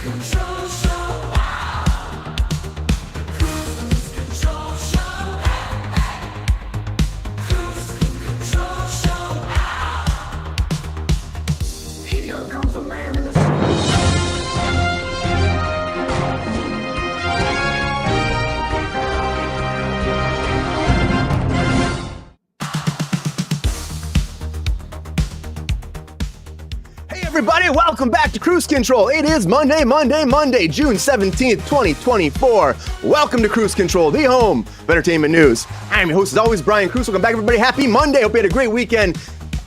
Control show. Cruise Control show. Cruise Control show. Here comes the man in the street. Everybody, welcome back to Kruse Control. It is Monday, June 17th, 2024. Welcome to Kruse Control, the home of entertainment news. I'm your host, as always, Brian Kruse. Welcome back, everybody. Happy Monday. Hope you had a great weekend.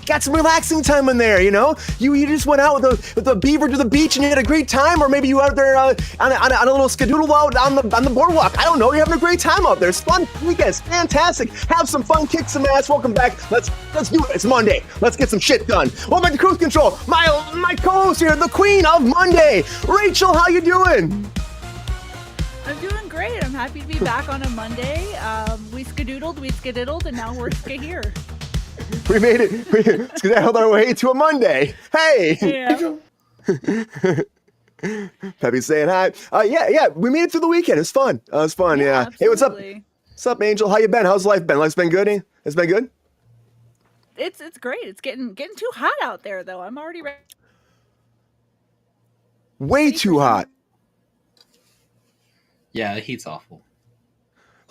Got some relaxing time in there, you know? You just went out with a beaver to the beach and you had a great time, or maybe you were out there on a little skadoodle out on the boardwalk. I don't know. You're having a great time out there. It's fun weekend. It's fantastic. Have some fun. Kick some ass. Welcome back. Let's do it. It's Monday. Let's get some shit done. Welcome back to Kruse Control. My co-host here, the queen of Monday, Rachel. How you doing? I'm doing great. I'm happy to be back on a Monday. We skadiddled, and now we're here. We made it. We skedaddled our way to a Monday. Hey. Yeah. Peppy's saying hi. Yeah. We made it through the weekend. It's fun. Yeah. Absolutely. Hey, what's up? What's up, Angel? How you been? How's life been? Life's been good? It's been good? It's great. It's getting too hot out there, though. I'm already ready. Way too hot. Yeah, the heat's awful.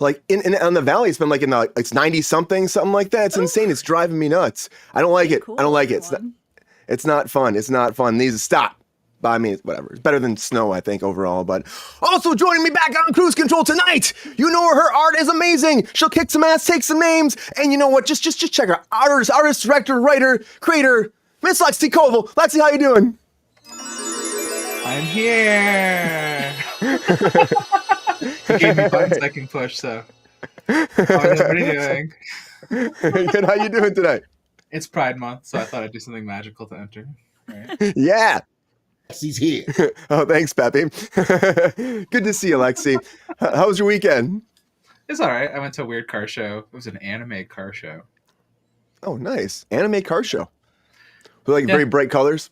Like on the valley, it's been like it's 90 something like that. It's insane. It's driving me nuts. I don't like it. Cool, I don't like it. everyone. It's not fun. It's not fun. It needs to stop. But I mean, whatever. It's better than snow, I think, overall. But also joining me back on Kruse Control tonight, you know her art is amazing. She'll kick some ass, take some names, and you know what? Just check her artist, director, writer, creator, Miss Lexi Koval. Lexi, how you doing? I'm here. You gave me 1 second push, so. What are you doing? Good. How you doing today? It's Pride Month, so I thought I'd do something magical to enter. Right. Yeah. He's here. Oh, thanks, Peppy. Good to see you, Lexi. How was your weekend? It's all right. I went to a weird car show. It was an anime car show. Oh, nice. Anime car show. Like very bright colors?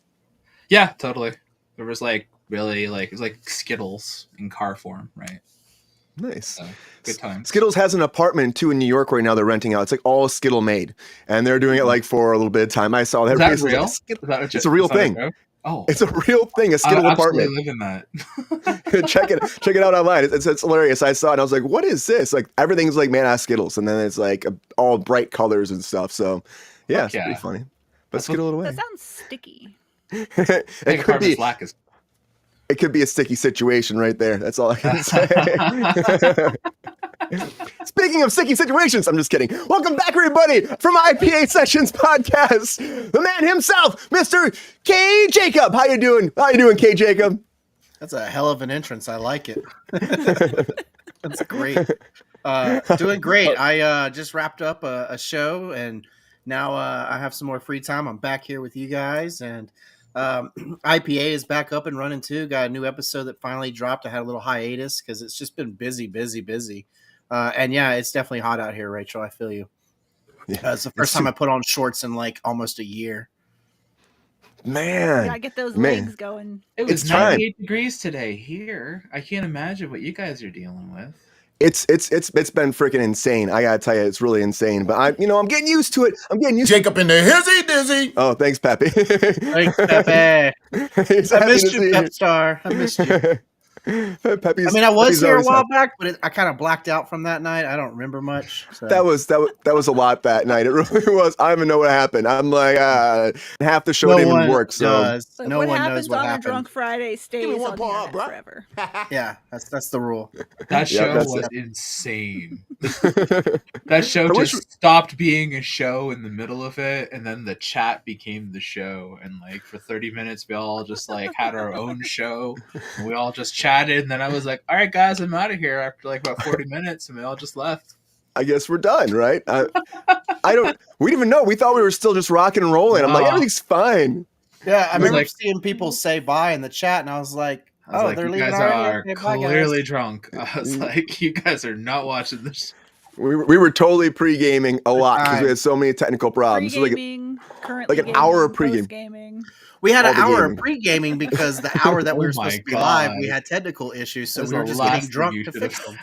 Yeah, totally. There was really it was like Skittles in car form, right? Nice. So, good times. Skittles has an apartment too in New York right now. They're renting out. It's like all Skittle made, and they're doing it for a little bit of time. I saw that. Is that real? It's a real thing. It's a real thing. A Skittle apartment. I live in that. check it out online. It's hilarious. I saw it and I was like, what is this? Like everything's like made out of Skittles, and then it's like all bright colors and stuff. So yeah, it's pretty funny. But Skittle it away. That sounds sticky. It could be. Black is. It could be a sticky situation right there. That's all I can say. Speaking of sticky situations, I'm just kidding. Welcome back, everybody, from IPA Sessions Podcast. The man himself, Mr. K. Jacob. How you doing? How you doing, K. Jacob? That's a hell of an entrance. I like it. That's great. Doing great. I just wrapped up a show, and now I have some more free time. I'm back here with you guys, and IPA is back up and running too. Got a new episode that finally dropped. I had a little hiatus because it's just been busy. And yeah, it's definitely hot out here, Rachel. I feel you. Yeah, it's the first time I put on shorts in like almost a year. Man, Gotta get those legs going. It was 98 degrees today here. I can't imagine what you guys are dealing with. It's been freaking insane. I gotta tell you, it's really insane. But I'm getting used to it. I'm getting used. Jacob in the hizzy dizzy. Oh, thanks, Peppy. Thanks, Pepe. I missed you, Pep Star. I missed you. Peppy's, I was here a while back, but I kind of blacked out from that night. I don't remember much. So. That was a lot that night. It really was. I don't even know what happened. I'm like, half the show didn't even work. So no one knows what on happened. A drunk Friday stays on the internet forever. Yeah, that's the rule. That show was insane. That show just stopped being a show in the middle of it, and then the chat became the show. And for 30 minutes, we all just had our own show. And we all just chatted, and then I was like, all right, guys, I'm out of here after about 40 minutes, and we all just left. I guess we're done, right? We didn't even know. We thought we were still just rocking and rolling. I'm like, everything's fine. Yeah, I remember seeing people say bye in the chat, and I was like, they're leaving. You guys are clearly drunk. I was like, you guys are not watching this. We were totally pre-gaming a lot because we had so many technical problems. Pre-gaming, currently like an hour of pre-game. Gaming. We had All an the hour gaming. of pre-gaming because the hour that we Oh were my supposed to be live, God. we had technical issues, so That's we were the just last getting thing drunk you to should have fix them.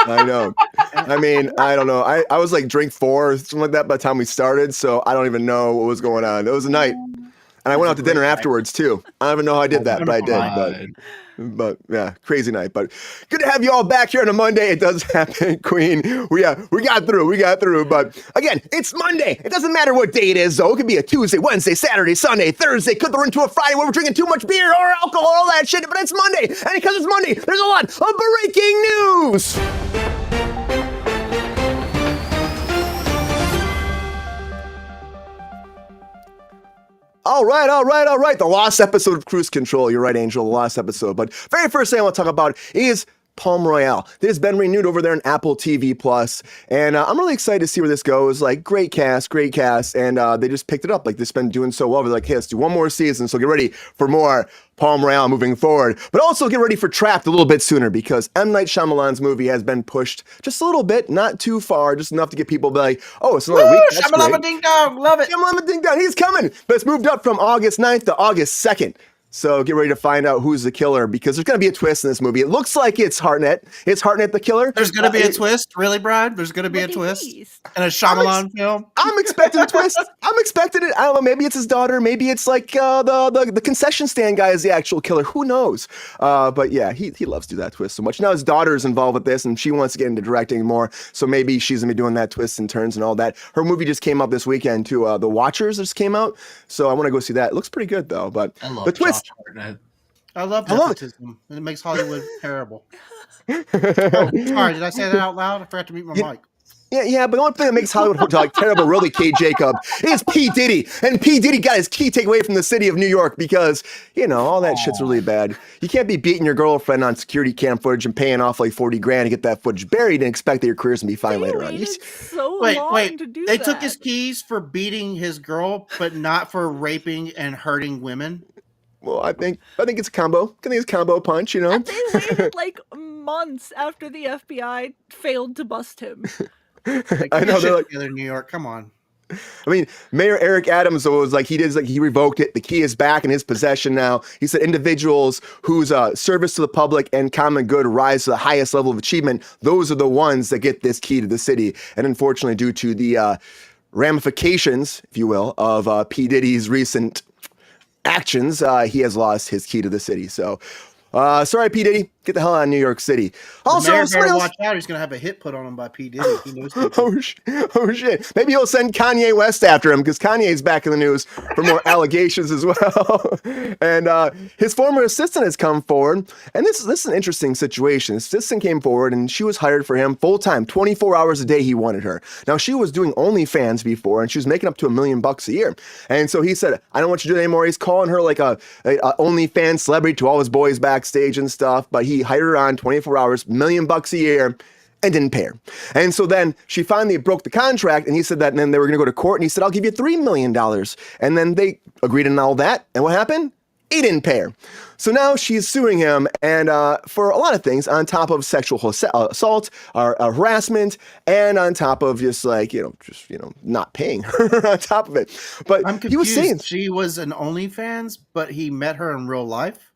I know. I mean, I don't know. I was like drink 4 or something like that by the time we started, so I don't even know what was going on. It was a night. And I went out to dinner afterwards too. I don't even know how I did that, but I did. But yeah, crazy night. But good to have you all back here on a Monday. It does happen, Queen. We got through. But again, it's Monday. It doesn't matter what day it is, though. It could be a Tuesday, Wednesday, Saturday, Sunday, Thursday. Could run into a Friday where we're drinking too much beer or alcohol, all that shit. But it's Monday, and because it's Monday, there's a lot of breaking news. All right. The last episode of Kruse Control. You're right, Angel, the last episode. But very first thing I want to talk about is Palm Royale. It has been renewed over there on Apple TV Plus, and I'm really excited to see where this goes. Like, great cast, and they just picked it up. Like, they've been doing so well. They're like, hey, let's do one more season, so get ready for more Palm Royale moving forward. But also get ready for Trapt a little bit sooner, because M. Night Shyamalan's movie has been pushed just a little bit, not too far, just enough to get people to be like, oh, it's another week. That's Shamalama great. ding dong, love it. Shamalama ding dong, he's coming. But it's moved up from August 9th to August 2nd. So get ready to find out who's the killer, because there's going to be a twist in this movie. It looks like it's Hartnett. It's Hartnett the killer. There's going to be a twist, really, Brian? There's going to be a twist in a Shyamalan film. I'm expecting a twist. I'm expecting it. I don't know. Maybe it's his daughter. Maybe it's like the concession stand guy is the actual killer. Who knows? But yeah, he loves to do that twist so much. Now his daughter's involved with this, and she wants to get into directing more. So maybe she's gonna be doing that twists and turns and all that. Her movie just came out this weekend too. The Watchers just came out. So I want to go see that. It looks pretty good though. But I love the twist. Josh Hartnett. I love I love it. nepotism. It makes Hollywood terrible. Oh, sorry, did I say that out loud? I forgot to mute my mic. Yeah, but the only thing that makes Hollywood like terrible, really, K. Jacob, is P. Diddy. And P. Diddy got his key taken away from the city of New York because, all that shit's really bad. You can't be beating your girlfriend on security cam footage and paying off like 40 grand to get that footage buried and expect that your career's gonna be fine later on. Wait, they took his keys for beating his girl, but not for raping and hurting women? Well, I think it's a combo. I think it's a combo punch, And they waited like months after the FBI failed to bust him. I know they're like, together in New York. Come on. I mean, Mayor Eric Adams was like, he revoked it. The key is back in his possession now. He said individuals whose service to the public and common good rise to the highest level of achievement, those are the ones that get this key to the city. And unfortunately, due to the ramifications, if you will, of P. Diddy's recent actions, he has lost his key to the city. So, sorry, P. Diddy, get the hell out of New York City. Also, the mayor better watch out. He's going to have a hit put on him by P. Diddy. He knows oh shit. Maybe he'll send Kanye West after him, because Kanye's back in the news for more allegations as well. And his former assistant has come forward. And this is an interesting situation. His assistant came forward and she was hired for him full time, 24 hours a day. He wanted her. Now, she was doing OnlyFans before, and she was making up to $1 million a year. And so he said, I don't want you to do it anymore. He's calling her like a OnlyFans celebrity to all his boys backstage and stuff. But he hired her on 24 hours, $1 million a year, and didn't pay her. And so then she finally broke the contract, and he said that, and then they were going to go to court, and he said, I'll give you $3 million. And then they agreed on all that. And what happened? He didn't pay her. So now she's suing him, and for a lot of things, on top of sexual assault, or harassment, and on top of just not paying her on top of it. But I'm confused. He was saying she was an OnlyFans, but he met her in real life.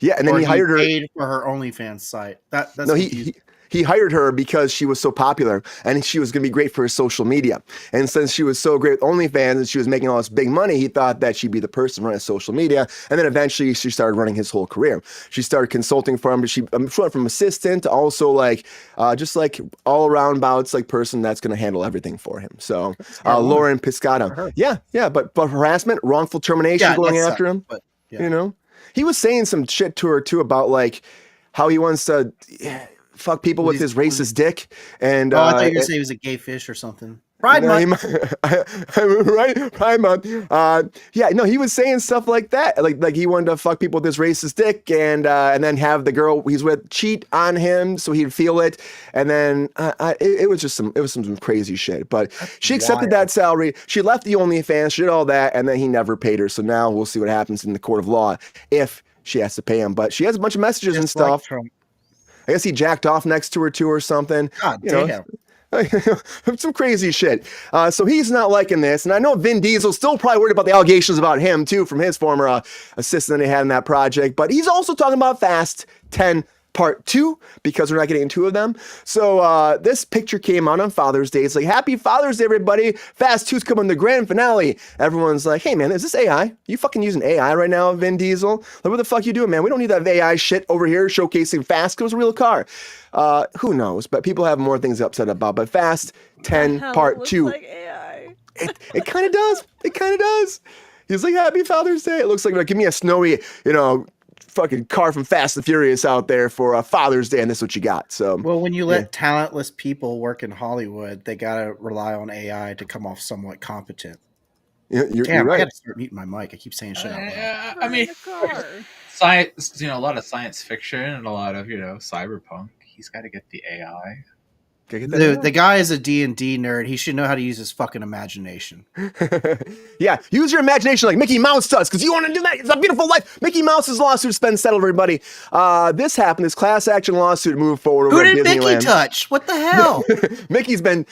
Yeah, and then he hired her. Paid for her OnlyFans site. That's no, he hired her because she was so popular and she was going to be great for his social media. And since she was so great with OnlyFans and she was making all this big money, he thought that she'd be the person running social media. And then eventually she started running his whole career. She started consulting for him, but she went from assistant to also just all around bouts person that's going to handle everything for him. So Lauren Piscata. Yeah, but harassment, wrongful termination going after him. But, he was saying some shit to her too about how he wants to fuck people with his racist dick. And I thought you were going to say he was a gay fish or something. Pride Month. Right? Pride Month. He was saying stuff like that. Like he wanted to fuck people with his racist dick and then have the girl he's with cheat on him so he'd feel it. And then it was some crazy shit. But she accepted that salary. She left the OnlyFans. She did all that. And then he never paid her. So now we'll see what happens in the court of law if she has to pay him. But she has a bunch of messages and stuff. I guess he jacked off next to her too or something. God damn. Some crazy shit. So he's not liking this. And I know Vin Diesel's still probably worried about the allegations about him, too, from his former assistant that he had in that project. But he's also talking about Fast 10 Part 2, because we're not getting two of them. So this picture came out on Father's Day. It's like, happy Father's Day, everybody. Fast 2's coming, the grand finale. Everyone's like, hey, man, is this AI? You fucking using AI right now, Vin Diesel? Like, what the fuck you doing, man? We don't need that AI shit over here showcasing Fast, because it was a real car. Who knows? But people have more things upset about. But Fast 10 Part 2. Like AI. It kind of does. It kind of does. He's like, happy Father's Day. It looks like give me a snowy, fucking car from Fast and Furious out there for Father's Day, and this is what you got. So, well, when you let talentless people work in Hollywood, they gotta rely on AI to come off somewhat competent. You're Damn, right. I gotta start muting my mic. I keep saying shit out loud. I mean, science, a lot of science fiction and a lot of cyberpunk. He's got to get the AI. The guy is a D&D nerd. He should know how to use his fucking imagination. Yeah, use your imagination like Mickey Mouse does, because you want to do that. It's a beautiful life. Mickey Mouse's lawsuit's been settled, everybody. This happened. This class action lawsuit moved forward. Who over did at Mickey Disneyland. touch? What the hell? Mickey's been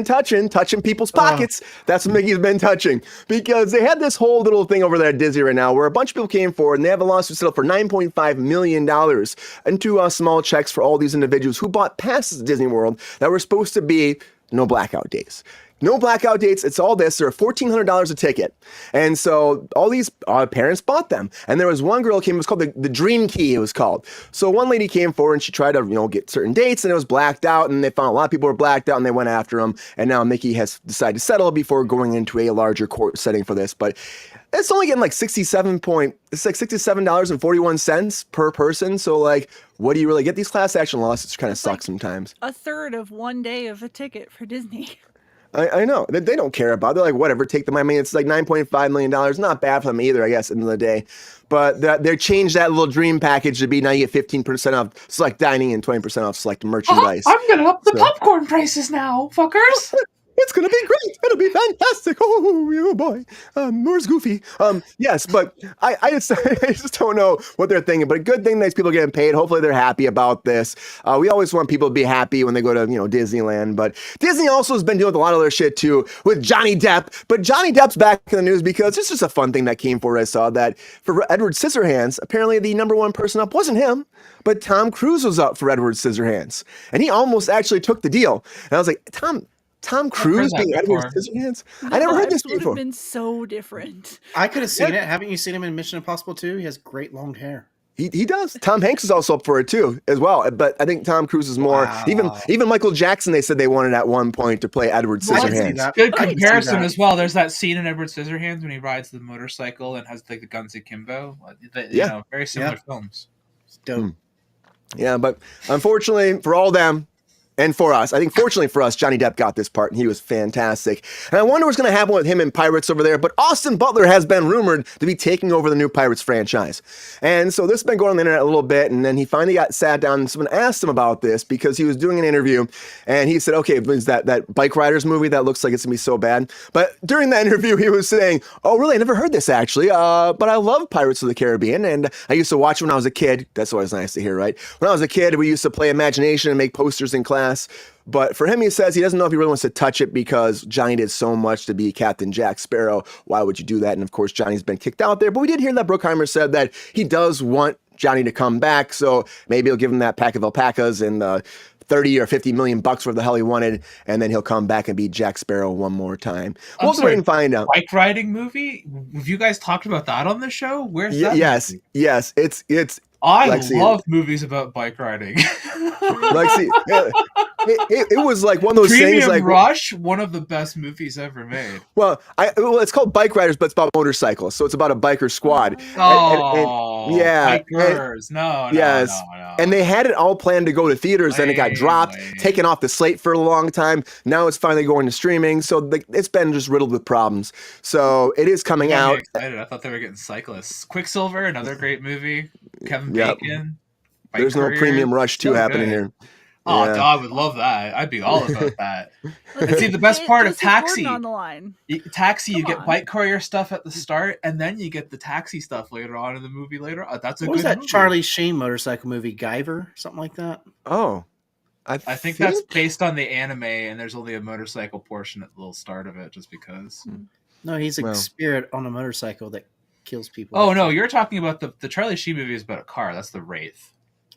touching people's pockets. That's what Mickey's been touching, because they had this whole little thing over there at Disney right now where a bunch of people came forward and they have a lawsuit settled for $9.5 million into small checks for all these individuals who bought passes at Disney World that were supposed to be no blackout dates. No blackout dates. It's all this. They're $1,400 a ticket. And so all these parents bought them. And there was one girl came, it was called the Dream Key, it was called. So one lady came forward and she tried to, get certain dates, and it was blacked out, and they found a lot of people were blacked out, and they went after them. And now Mickey has decided to settle before going into a larger court setting for this. But it's only getting like $67.41 per person. So like, what do you really get? These class action lawsuits kind of suck sometimes. A third of one day of a ticket for Disney. I know. They don't care about it. They're like, whatever, take them. I mean, it's like $9.5 million. Not bad for them either, I guess, at the end of the day. But they changed that little dream package to be now you get 15% off select dining and 20% off select merchandise. I'm going to up the popcorn prices now, fuckers. It's going to be great. It'll be fantastic. Oh boy. Where's Goofy? Yes, but I just don't know what they're thinking. But a good thing these people are getting paid. Hopefully they're happy about this. We always want people to be happy when they go to, Disneyland. But Disney also has been dealing with a lot of other shit too with Johnny Depp. But Johnny Depp's back in the news because it's just a fun thing that came forward. I saw that for Edward Scissorhands, apparently the number one person up wasn't him, but Tom Cruise was up for Edward Scissorhands. And he almost actually took the deal. And I was like, Tom Cruise being Edward Scissorhands? I never heard this would before. have been so different. I could have seen it. Haven't you seen him in Mission Impossible 2? He has great long hair. He does. Tom Hanks is also up for it too, as well. But I think Tom Cruise is more. Wow. Even Michael Jackson, they said they wanted at one point to play Edward Scissorhands. Good comparison as well. There's that scene in Edward Scissorhands when he rides the motorcycle and has like the guns akimbo. Very similar films. It's dope. Yeah, but unfortunately for all them, and for us, I think fortunately for us, Johnny Depp got this part, and he was fantastic. And I wonder what's going to happen with him and Pirates over there, but Austin Butler has been rumored to be taking over the new Pirates franchise. And so this has been going on the internet a little bit, and then he finally got sat down, and someone asked him about this because he was doing an interview, and he said, okay, it was that Bike Riders movie that looks like it's going to be so bad. But during that interview, he was saying, oh, really? I never heard this, actually, but I love Pirates of the Caribbean, and I used to watch it when I was a kid. That's always nice to hear, right? When I was a kid, we used to play Imagination and make posters in class. But for him, he says he doesn't know if he really wants to touch it because Johnny did so much to be Captain Jack Sparrow. Why would you do that? And of course, Johnny's been kicked out there. But we did hear that Bruckheimer said that he does want Johnny to come back. So maybe he'll give him that pack of alpacas and 30 or 50 million bucks, where the hell he wanted, and then he'll come back and be Jack Sparrow one more time. We'll wait and find out. Bike riding movie? Have you guys talked about that on the show? Where's that? Yes, movie? Yes. It's. I love movies about bike riding. Lexi, it was like one of those Premium things. Like Rush, one of the best movies ever made. Well, it's called Bike Riders, but it's about motorcycles, so it's about a biker squad. Bikers! No. And they had it all planned to go to theaters, then it got dropped, taken off the slate for a long time. Now it's finally going to streaming, so it's been just riddled with problems. So it is coming out. Excited. I thought they were getting cyclists. Quicksilver, another great movie. Kevin Bacon. There's no Premium Rush 2 happening here. Oh, God, I would love that. I'd be all about that. And see, the best part of Taxi, on the line. You get bike courier stuff at the start, and then you get the taxi stuff later on in the movie later. That's a what good was that movie. Charlie Sheen motorcycle movie, Guyver? Something like that? Oh. I think that's based on the anime, and there's only a motorcycle portion at the little start of it, just because. No, he's a Well. spirit on a motorcycle that kills people. Oh no, you're talking about the Charlie Sheen movie is about a car. That's the Wraith.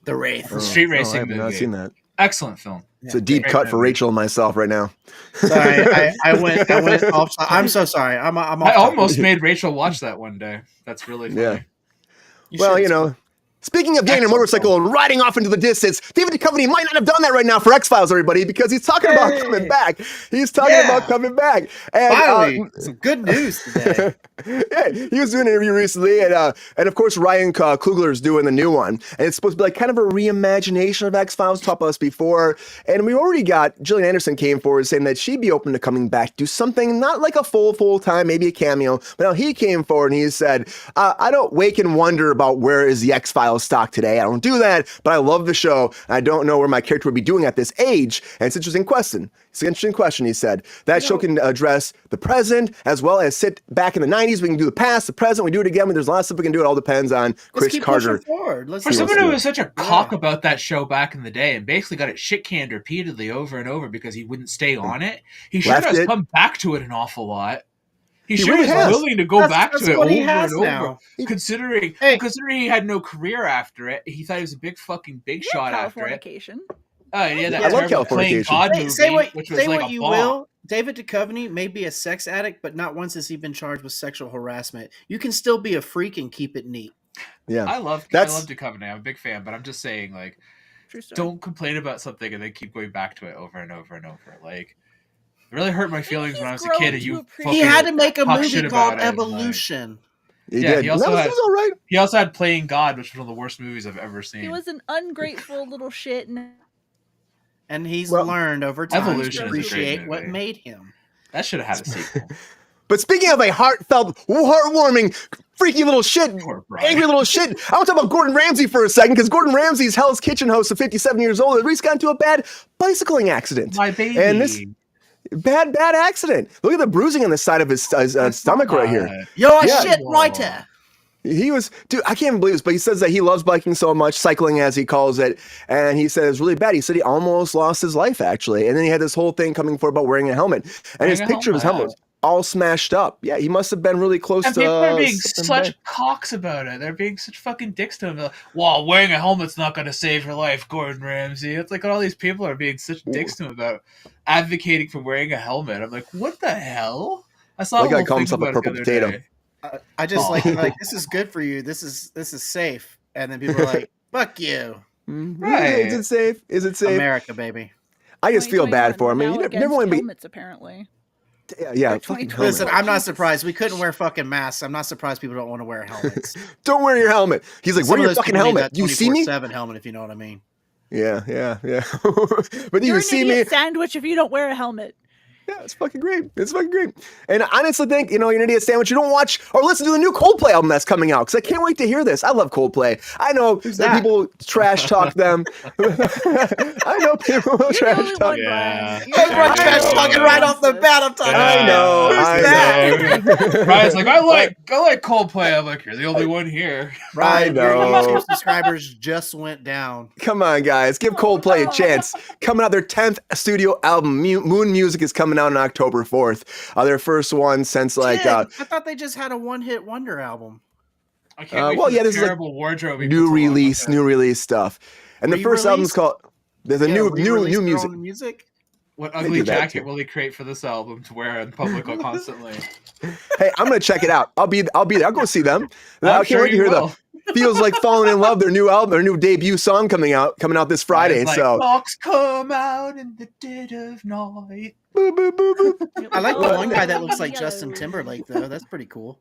The Wraith. The street racing I have movie. not seen that. Excellent film. It's a deep cut for Rachel and myself right now. Sorry, I went off. I'm so sorry. I'm off I topic. almost made Rachel watch that one day. That's really funny. Yeah. You Well, should. you know, speaking of getting a Excellent motorcycle and riding off into the distance, David Duchovny might not have done that right now for X-Files, everybody, because he's talking about Hey. coming back. He's talking Yeah. about coming back. And, Finally, some good news today. yeah, he was doing an interview recently, and of course Ryan Coogler's doing the new one, and it's supposed to be like kind of a reimagination of X-Files. Talked about us before, and we already got Gillian Anderson came forward saying that she'd be open to coming back, do something not like a full time, maybe a cameo. But now he came forward and he said, "I don't wake and wonder about where is the X-Files stock today. I don't do that, but I love the show. And I don't know where my character would be doing at this age." And it's an interesting question. It's an interesting question. He said that show can address the present as well as sit back in the 90s. We can do the past, the present. We do it again. There's lots of stuff we can do. It all depends on Let's Chris keep Carter. pushing forward. Let's For do someone it. who was such a cock about that show back in the day and basically got it shit canned repeatedly over and over because he wouldn't stay on it, he sure Left has it. come back to it an awful lot. He sure really is has. willing to go back That's to it what over he has and over. now. Considering he had no career after it, he thought he was a big shot after it. Californication. Oh yeah, that I love terrible Playing Californication. God Hey, movie, say what, which was say like what a you bomb. will. David Duchovny may be a sex addict, but not once has he been charged with sexual harassment. You can still be a freak and keep it neat. Yeah. I love Duchovny. I'm a big fan, but I'm just saying, like, True story. don't complain about something and then keep going back to it over and over and over. Like, it really hurt my feelings when I was a kid. And you He had to make a talk movie shit called about it, like- Evolution. He Yeah, did. he also that was, had- it was all right. He also had Playing God, which was one of the worst movies I've ever seen. He was an ungrateful little shit. And he's Well, learned over time Evolution to is a great appreciate what movie. made him. That should have had a sequel. But speaking of a heartfelt, heartwarming, freaky little shit, Poor Brian. angry little shit, I want to talk about Gordon Ramsay for a second, because Gordon Ramsay's Hell's Kitchen host of 57 years old has got into a bad bicycling accident. My baby. And this bad accident. Look at the bruising on the side of his stomach right here. You're a Yeah. shit writer. He was, dude, I can't even believe this, but he says that he loves biking so much, cycling as he calls it, and he said it was really bad. He said he almost lost his life, actually. And then he had this whole thing coming forward about wearing a helmet. And his picture of his helmet was all smashed up. Yeah, he must have been really close And to... people are being something bad. such cocks about it. They're being such fucking dicks to him. They're like, well, wearing a helmet's not going to save your life, Gordon Ramsay. It's like all these people are being such dicks to him about advocating for wearing a helmet. I'm like, what the hell? I saw That a guy whole called thing himself a about it the purple other potato. day. I just Oh. like this is good for you. This is safe. And then people are like, fuck you. Right. Is it safe? Is it safe? America, baby. I just feel bad for him. I mean, you never want to be... helmets, apparently. Yeah, By fucking 2020. helmet. Listen, I'm not Jesus. surprised. We couldn't wear fucking masks. I'm not surprised people don't want to wear helmets. Don't wear your helmet. He's like, Some wear of your those fucking people need helmet. that You see me? 24/7 helmet, if you know what I mean. Yeah. But You're you an see me? idiot sandwich if you don't wear a helmet. Yeah, it's fucking great. It's fucking great. And I honestly think, you're an idiot sandwich. You don't watch or listen to the new Coldplay album that's coming out, because I can't wait to hear this. I love Coldplay. I know that that? people trash talk them. I know people will You're the trash only talk. one, Yeah. Brian. You're Everyone the trash only talking one. right off the bat. I'm talking. I know. Who's I that? know. Brian's like, I like Coldplay. I'm like, you're the only one here. Brian, your know. YouTube subscribers just went down. Come on, guys. Give Coldplay a chance. Coming out, their 10th studio album, Moon Music, is coming out on October 4th. Their first one since like I thought they just had a one-hit wonder album. I can't wait well, for yeah, the this is like terrible wardrobe. he puts new along release with it. stuff. And the first Re-release? album's called there's a new music. music. What They ugly do that jacket too. will he create for this album to wear in public constantly? Hey, I'm gonna check it out. I'll be there. I'll go see them. I I'm can't sure wait to you hear will. the Feels Like Falling in Love, their new album, their new debut song coming out this Friday. It's like, So clocks come out in the dead of night. boop, boop, boop, boop. I like the one guy that looks like Justin Timberlake, though. That's pretty cool.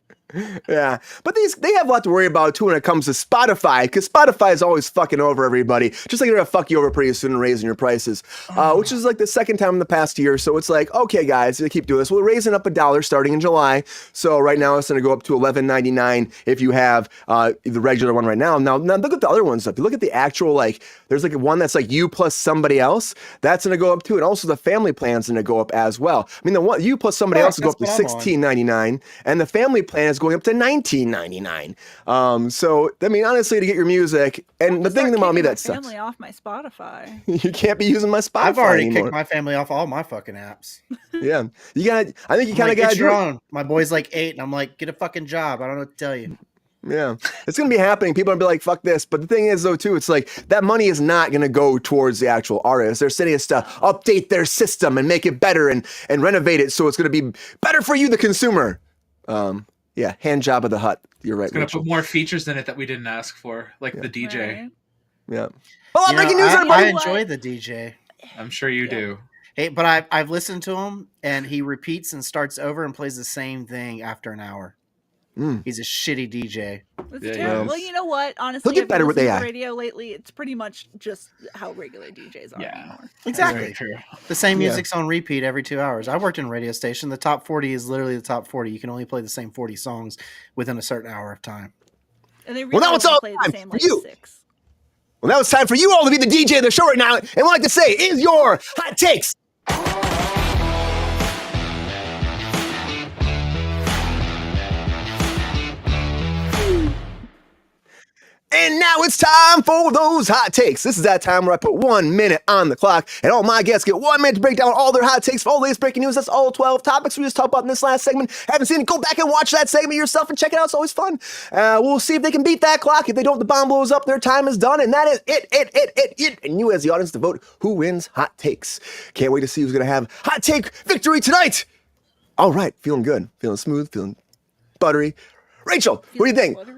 Yeah, but they have a lot to worry about too when it comes to Spotify, because Spotify is always fucking over everybody, just like they're gonna fuck you over pretty soon and raising your prices, which is like the second time in the past year. So it's like, okay, guys, they keep doing this. We're raising up $1 starting in July. So right now it's gonna go up to $11.99 if you have the regular one right now. Now look at the other ones. If you look at the actual there's like one that's like you plus somebody else, that's gonna go up too, and also the family plan's gonna go up up as well. I mean, the one you plus somebody else will go up to $16.99, and the family plan is going up to $19.99. So I mean, honestly, to get your music, and the thing about me that sucks. Family off my Spotify. You can't be using my Spotify I've already anymore. kicked my family off all my fucking apps. Yeah, you got. I think you kind of got to get your own. My boy's like 8, and I'm like, get a fucking job. I don't know what to tell you. Yeah, it's going to be happening. People are going to be like, fuck this. But the thing is, though, too, it's like that money is not going to go towards the actual artist. They're sending us to update their system and make it better and renovate it so it's going to be better for you, the consumer. Yeah, hand job of the hut. You're right. It's going to put more features in it that we didn't ask for, like the DJ. Right. Yeah. Oh, breaking news, everybody. I enjoy the DJ. I'm sure you do. Hey, but I've listened to him, and he repeats and starts over and plays the same thing after an hour. He's a shitty DJ. Well, you know what? Honestly, get better with AI. Radio lately, it's pretty much just how regular DJs are anymore. Exactly. The same music's on repeat every 2 hours. I worked in a radio station. The top 40 is literally the top 40. You can only play the same 40 songs within a certain hour of time. And they really now it's all play time the same for you. 6. Well, now it's time for you all to be the DJ of the show right now. And what I'd like to say is your hot takes. And now it's time for those hot takes. This is that time where I put 1 minute on the clock, and all my guests get 1 minute to break down all their hot takes for all the latest breaking news. That's all 12 topics we just talked about in this last segment. Haven't seen it? Go back and watch that segment yourself and check it out. It's always fun. We'll see if they can beat that clock. If they don't, the bomb blows up. Their time is done, and that is it. And you, as the audience, to vote who wins hot takes. Can't wait to see who's going to have hot take victory tonight. All right, feeling good, feeling smooth, feeling buttery. Rachel, what do you think? Buttery?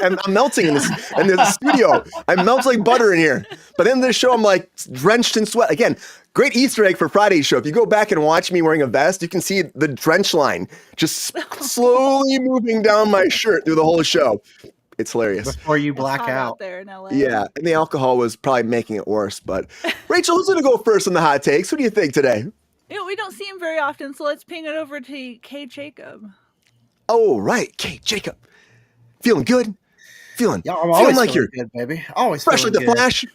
I'm melting in the studio. I'm melting like butter in here. But in this show, I'm like drenched in sweat. Again, great Easter egg for Friday's show. If you go back and watch me wearing a vest, you can see the drench line just slowly moving down my shirt through the whole show. It's hilarious. Before you black out. There in LA. Yeah, and the alcohol was probably making it worse. But Rachel, who's going to go first on the hot takes? Who do you think today? We don't see him very often, so let's ping it over to Kay Jacob. Oh, right. Kay Jacob. Feeling good? Feeling like you're good, baby. Always fresh like the good. Flash.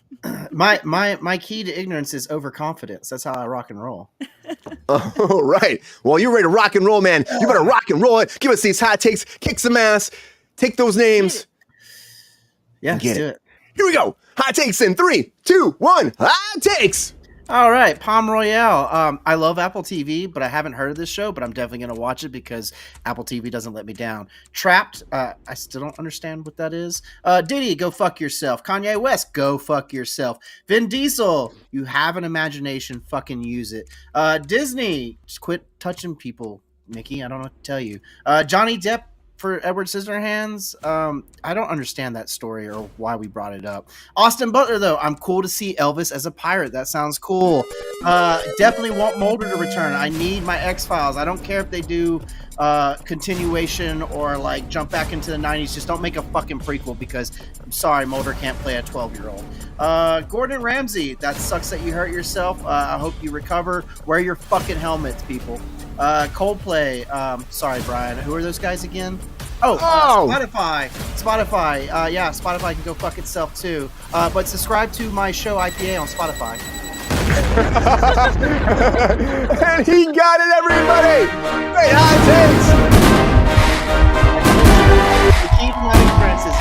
My key to ignorance is overconfidence. That's how I rock and roll. Oh, right. Well, you're ready to rock and roll, man. You better rock and roll it. Give us these hot takes. Kick some ass. Take those names. Yeah, let's do it. Here we go. Hot takes in 3, 2, 1. Hot takes. All right, Palm Royale. I love Apple TV, but I haven't heard of this show, but I'm definitely going to watch it because Apple TV doesn't let me down. Trapt, I still don't understand what that is. Diddy, go fuck yourself. Kanye West, go fuck yourself. Vin Diesel, you have an imagination, fucking use it. Disney, just quit touching people, Mickey. I don't know what to tell you. Johnny Depp for Edward Scissorhands. I don't understand that story or why we brought it up. Austin Butler, though, I'm cool to see Elvis as a pirate. That sounds cool. Definitely want Mulder to return. I need my X-Files. I don't care if they do continuation or like jump back into the 90s. Just don't make a fucking prequel because I'm sorry, Mulder can't play a 12-year-old. Gordon Ramsay, that sucks that you hurt yourself. I hope you recover. Wear your fucking helmets, people. Coldplay, sorry, Brian. Who are those guys again? Spotify. Yeah, Spotify can go fuck itself too. But subscribe to my show IPA on Spotify. And he got it, everybody. Great hot The key to my ignorance is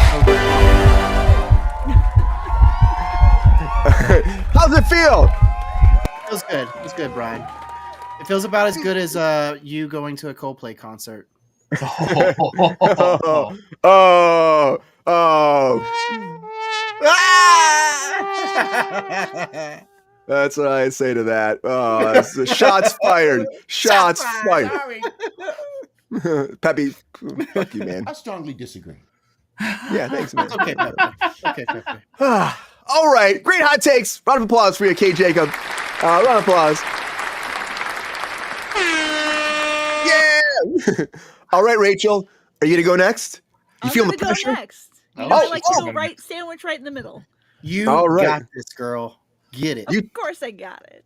How's it feel? Feels good. It's good, Brian. It feels about as good as you going to a Coldplay concert. Oh. That's what I say to that. Oh, shots fired. Shots fired. Peppy, fuck you, man. I strongly disagree. Yeah, thanks, man. Okay, Peppy. All right, great hot takes. Round of applause for you, Kay Jacob. Round of applause. Yeah. All right, Rachel, are you gonna go next? You feeling the pressure? Go next. I like to go right, sandwich right in the middle. You got this, girl. Get it. Of course I got it.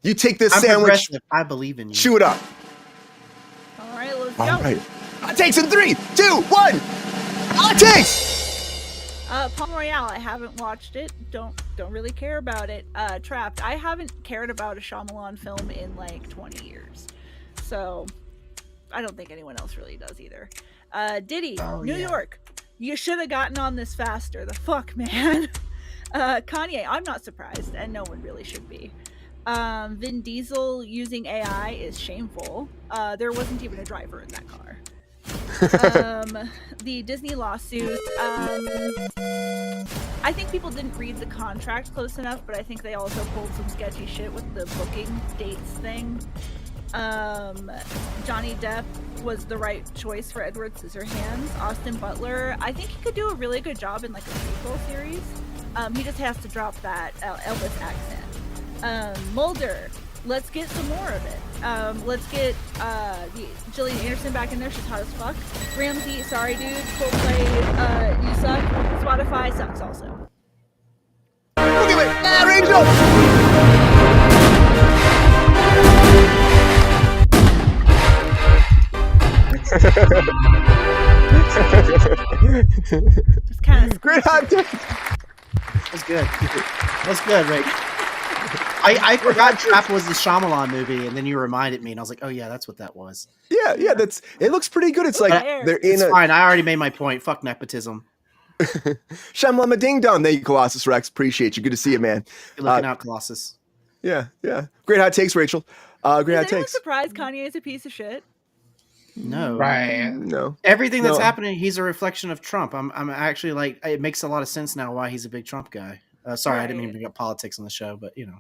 You take this I'm sandwich. I believe in you. Chew it up. All right, let's go. All right. Hot takes in 3, 2, 1. Hot takes. Palm Royale, I haven't watched it. Don't really care about it. Trapt, I haven't cared about a Shyamalan film in like 20 years. So I don't think anyone else really does either. Diddy, New York. You should have gotten on this faster. The fuck, man. Kanye, I'm not surprised, and no one really should be. Vin Diesel using AI is shameful. There wasn't even a driver in that car. The Disney lawsuit, I think people didn't read the contract close enough, but I think they also pulled some sketchy shit with the booking dates thing. Johnny Depp was the right choice for Edward Scissorhands. Austin Butler, I think he could do a really good job in like a prequel series. He just has to drop that Elvis accent. Mulder, let's get some more of it. Let's get Gillian Anderson back in there. She's hot as fuck. Ramsey, sorry dude. Coldplay, you suck. Spotify sucks also. Look at it. Ah, Rachel! Just kind of Great hot take. That's good. That's good, Rick. I forgot Trapt was the Shyamalan movie, and then you reminded me, and I was like, oh yeah, that's what that was. Yeah, that's. It looks pretty good. It's like they're in It's fine. I already made my point. Fuck nepotism. Shyamalan ding dong. Thank you, Colossus Rex. Appreciate you. Good to see you, man. Good looking out, Colossus. Yeah. Great hot takes, Rachel. Great hot Is anyone takes. surprised Kanye is a piece of shit? No. Right. No. Everything that's No. happening, he's a reflection of Trump. I'm actually like, it makes a lot of sense now why he's a big Trump guy. Sorry, I didn't mean to bring up politics on the show, but you know.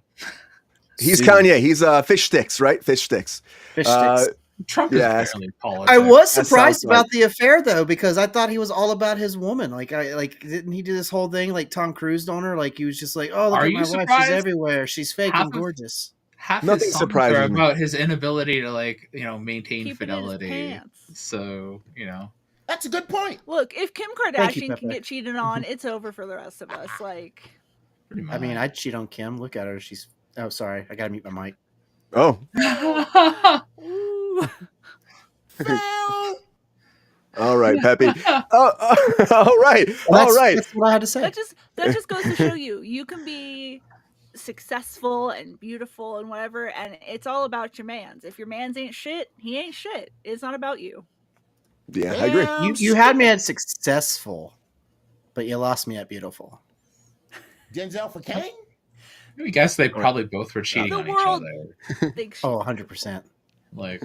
He's Kanye. He's fish sticks, right? Fish sticks. Fish sticks. Trump is Yeah, barely politics. I was That surprised sounds about like- the affair though, because I thought he was all about his woman. Like, didn't he do this whole thing like Tom Cruise on her? Like he was just like, oh, look Are at you my wife, surprised? she's everywhere, she's fake Half and of- gorgeous. Half Nothing his songs surprises are me. about his inability to maintain Keep it in his fidelity. pants. So That's a good point. Look, if Kim Thank you, Kardashian can Pepe. get cheated on, it's over for the rest of us. Like, pretty much. I mean, I'd cheat on Kim. Look at her. She's. Oh, sorry. I gotta mute my mic. Oh. ooh. All right, Peppy. All right. Well, All right. That's what I had to say. that just goes to show you can be successful and beautiful and whatever, and it's all about your mans. If your mans ain't shit, he ain't shit. It's not about you. Yeah, I agree. You had me at successful, but you lost me at beautiful. Denzel for Kane? I guess they probably both were cheating The on world- each other. Think shit. Oh, 100%. Like,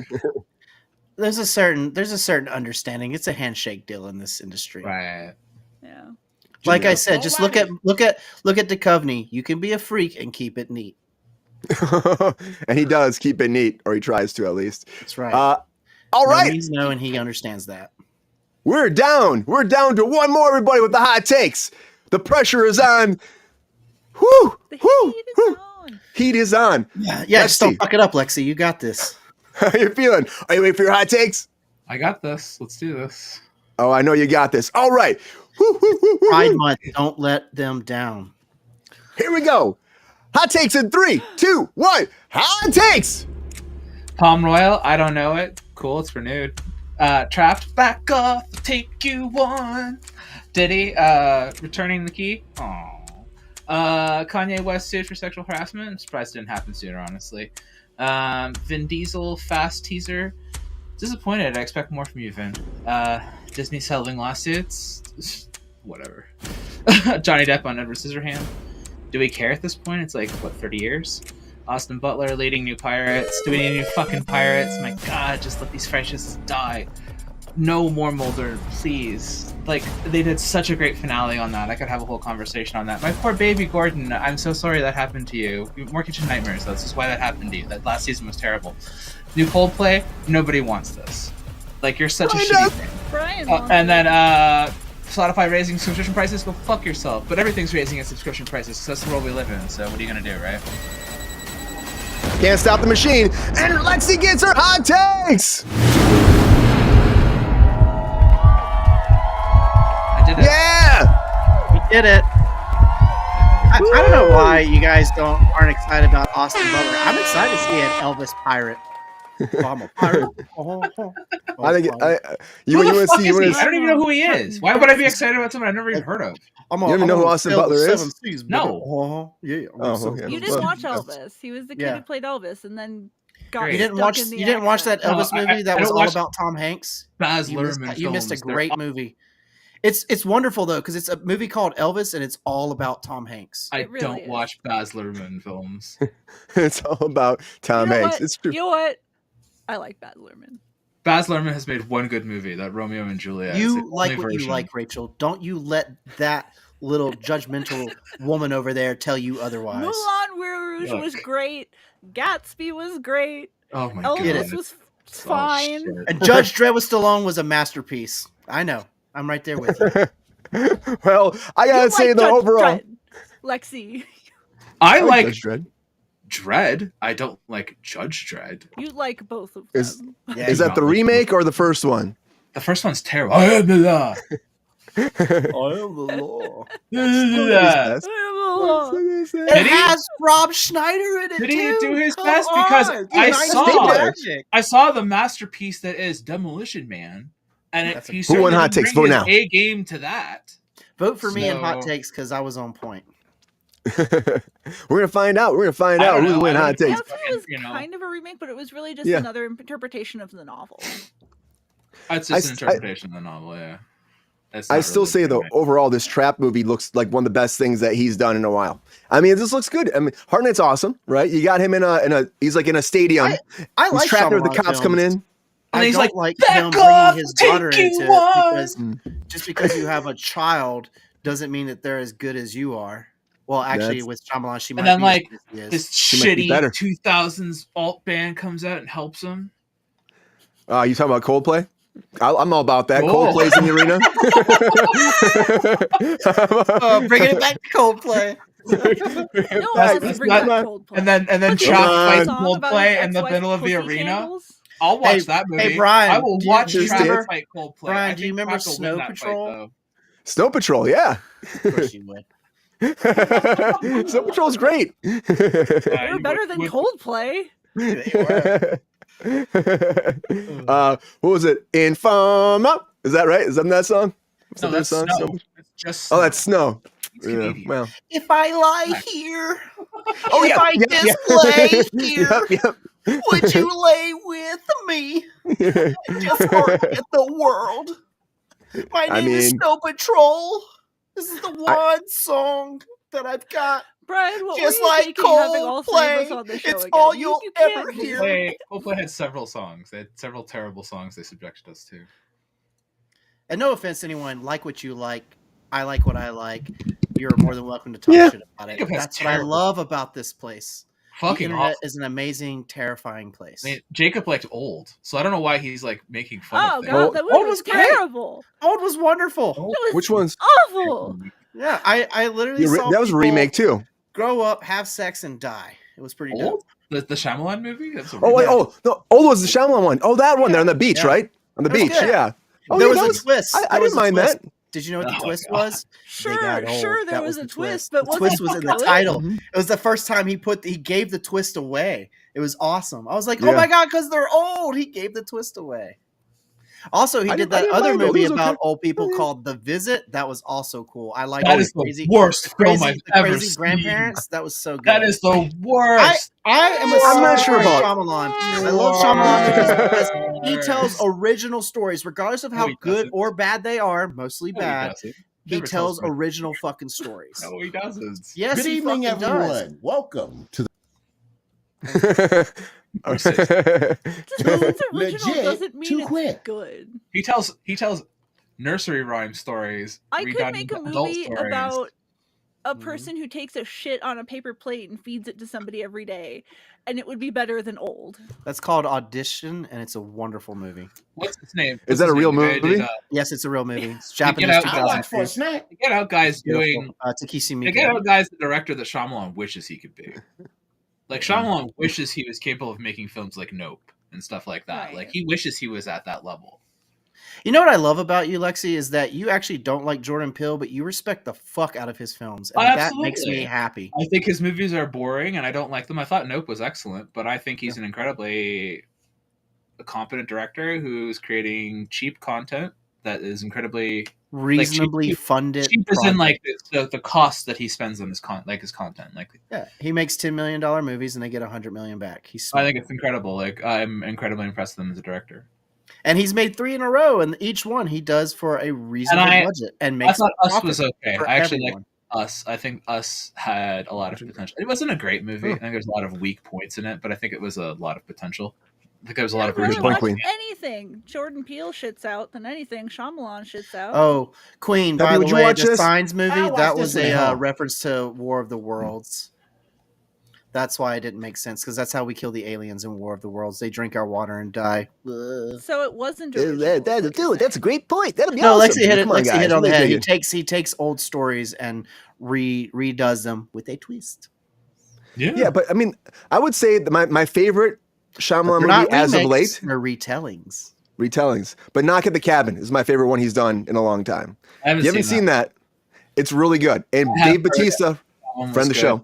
There's a certain understanding. It's a handshake deal in this industry. right. Yeah. Like I said, just look at Duchovny. You can be a freak and keep it neat. And he does keep it neat, or he tries to at least. That's right. All No right. means no, and he understands that. We're down. We're down to one more, everybody, with the hot takes. The pressure is on. Whoo! The Whoo! heat is Whoo! on. Heat is on. Yeah. Just Lexi. don't fuck it up, Lexi. You got this. How you feeling? Are you ready for your hot takes? I got this. Let's do this. Oh, I know you got this. All right. Woo, woo, woo, woo, Pride woo. Month. Don't let them down. Here we go. Hot takes in 3, 2, 1. Hot takes. Palm Royale. I don't know it. Cool. It's renewed. Trapt. Back off. Take you one. Diddy. Returning the key. Aww. Kanye West sued for sexual harassment. I'm surprised it didn't happen sooner, honestly. Vin Diesel fast teaser. Disappointed. I expect more from you, Vin. Disney settling lawsuits. Whatever. Johnny Depp on Edward Scissorhands. Do we care at this point? It's like, what, 30 years? Austin Butler leading new pirates. Do we need new fucking pirates? My god, just let these fascists die. No more Mulder, please. Like, they did such a great finale on that. I could have a whole conversation on that. My poor baby Gordon, I'm so sorry that happened to you. More Kitchen Nightmares, that's just why that happened to you. That last season was terrible. New Coldplay, nobody wants this. Like, you're such a shitty thing. Brian. And then, Spotify raising subscription prices, go fuck yourself. But everything's raising its subscription prices, because that's the world we live in, so what are you gonna do, right? Can't stop the machine. And Lexi gets her hot takes. I did it. Yeah. We did it. I don't know why you guys aren't excited about Austin Butler. I'm excited to see an Elvis pirate. I'm a pirate. I think you Who the want fuck to see. is he? You I don't even know who he is. Why would I be excited about someone I've never even heard of? You even know who Austin Butler is? No. Yeah. Oh, okay. You didn't watch Elvis. He was the kid who played Elvis, and then got Great. You didn't stuck watch. in the You didn't watch that accent. Elvis No, I movie that don't was all watch about Tom Hanks. Baz You Luhrmann missed a films. great movie. It's wonderful though because it's a movie called Elvis and it's all about Tom Hanks. I It really don't is. watch Baz Luhrmann films. It's all about Tom You know Hanks. what? It's true. You know what? I like Baz Luhrmann. Baz Luhrmann has made one good movie, that Romeo and Juliet. It's the You like only what you version. like, Rachel. Don't you let that little judgmental woman over there tell you otherwise. Moulin Rouge Look. was great. Gatsby was great. Oh my Elvis god. was Oh, fine. shit. And Judge Dredd with Stallone was a masterpiece. I know. I'm right there with you. Well, I gotta You say like though, Judge overall, Dredd, Lexi. I like Judge Dredd. Dredd. I don't like Judge Dredd. You like both of Is- them. Yeah, Is you that the know. remake or the first one? The first one's terrible. I am the law. I am the law. Best. It Did he? has Rob Schneider in it Did too. he do his Come best? Because on. I Nice saw- magic. I saw the masterpiece that is Demolition Man, and That's a- he Who won certainly Hot didn't Takes? bring Vote his now. A game to that. Vote for me in Hot So- Takes because I was on point. We're gonna find out. We're gonna find I out don't who's know. winning I Hot don't- Takes. Gatsby was You know. kind of a remake, but it was really just Yeah. another interpretation of the novel. It's I just an s- interpretation of the novel, yeah. That's I not still really say a though, remake. overall, this Trapt movie looks like one of the best things that he's done in a while. I mean, this looks good. I mean, Hard Knight's awesome, right? You got him in a he's like in a stadium. I He's like trapped there with the Shyamalan cops coming films. in. And I he's don't like, him "Back off, bringing his daughter take into you on." it because just because you have a child doesn't mean that they're as good as you are. Well, actually, That's- with Shyamalan, she might And then, be like, as good as he is. This She might be better. shitty 2000s alt band comes out and helps him. You talking about Coldplay? I'm all about that. Cool. Coldplay's in the arena. Bringing it back to Coldplay. No one wants to bring not- back Coldplay. And then But Chop Come on. fights song about Coldplay his in the ex-wife middle of the Pussy arena. Candles? I'll watch Hey- that movie. hey, Brian, I will do you- watch do you Trevor understand? fight Coldplay. Brian, I do you think remember Trapt will Snow win that fight, Patrol? though. Snow Patrol, yeah. Of course you would. Snow Patrol's great. They were better than Coldplay. What was it? Informa? Is that right? Is that song? Is No, that that's song? Snow. It's just Oh, that's Snow. He's Yeah, Canadian. well. If I lie here, Oh, if yeah, I yeah, just yeah. lay here, would you lay with me? Just forget the world. My I name is mean- Snow Patrol. This is the one song that I've got. Brian, what Just were you like thinking having all three of us Coldplay, on the show it's again? all You you'll can't ever do hear. that. Coldplay had several songs. They had several terrible songs they subjected us to. And no offense to anyone, like what you like. I like what I like. You're more than welcome to talk Yeah. shit about it. Jacob has That's what I terrible- love about this place. The Fucking internet awful. is an amazing, terrifying place. I mean, Jacob liked Old, so I don't know why he's like making fun Oh of things. god, that Old movie was was great. terrible. Old was wonderful. It was Which one's? awful. Yeah, I literally saw That was a people remake too. grow up, have sex, and die. It was pretty dope. Old? The Shyamalan movie? That's a Oh wait, remake. no, Old was the Shyamalan one. Oh, that one there on the beach, Yeah. right? On the That was beach, good. yeah. Oh, There yeah, was that a twist. I There was didn't a mind twist. that. Did you know what the Oh, twist God. was? Sure, got old. sure, there That was was a the twist, twist. but The twist was in the good? title. Mhm. It was the first time he gave the twist away. It was awesome. I was like, Yeah. oh my god, because they're old. He gave the twist away. Also, he I did didn't- I that didn't other mind it. It movie was about okay. old people Yeah. called The Visit. That was also cool. I like That is the worst film I've ever crazy seen. grandparents. That was so good. That is the worst. I am a I'm not sucker sure for about- Shyamalan. I love Shyamalan because he Worst. tells original stories, regardless of how No, he good doesn't. or bad they are. Mostly No, he bad. doesn't. He Never tells me. original fucking stories. No, he doesn't. Yes, Good he evening, fucking everyone. does. Welcome to the Just because it's original Legit, doesn't mean too it's quick. good. He tells nursery rhyme stories. I could redone make a into adult movie stories. about a Mhm. person who takes a shit on a paper plate and feeds it to somebody every day, and it would be better than Old. That's called Audition, and it's a wonderful movie. What's his name? Is that a real movie? Yes, it's a real movie. It's Get Japanese. Out, I like for a 2002. snack. Get Out guy's doing. Beautiful. Takeshi The Get Miike. Out guy's the director that Shyamalan wishes he could be. Like Shyamalan wishes he was capable of making films like Nope and stuff like that. Right. Like he wishes he was at that level. You know what I love about you, Lexi, is that you actually don't like Jordan Peele, but you respect the fuck out of his films, and Oh, that makes me absolutely. happy. I think his movies are boring and I don't like them. I thought Nope was excellent, but I think he's an incredibly a competent director who's creating cheap content that is incredibly Reasonably funded. cheap as in project. like the cost that he spends on his content. Like Yeah, he makes $10 million movies and they get $100 million back. He's I smart. think it's incredible. Like I'm incredibly impressed with him as a director. And he's made 3 in a row, and each one he does for a reasonable budget and I makes thought Us profit was okay. for I actually everyone. like Us. I think Us had a lot of potential. It wasn't a great movie. Oh. I think there's a lot of weak points in it, but I think it was a lot of potential. I think there was a lot of I'd rather original. watch Queen. anything Jordan Peele shits out than anything Shyamalan shits out. Oh, Queen, Peppy, by would the you way, watch the this? Signs movie, I'll watch that this was one at a home. reference to War of the Worlds. That's why it didn't make sense, because that's how we kill the aliens in War of the Worlds. They drink our water and die. So it wasn't original. is what you're Dude, that's a saying. great point. That'll be No, awesome. Lexi hit it. Come on, Lexi guys. hit on the Really head. dig it. He takes old stories and redoes them with a twist. Yeah, but I mean, I would say that my favorite Shyamalan They're movie not as of remakes, late, they're retellings. retellings, but Knock at the Cabin is my favorite one he's done in a long time. I haven't If you haven't seen that, it's really good. And I have Dave heard Bautista, That one was friend of the good. show,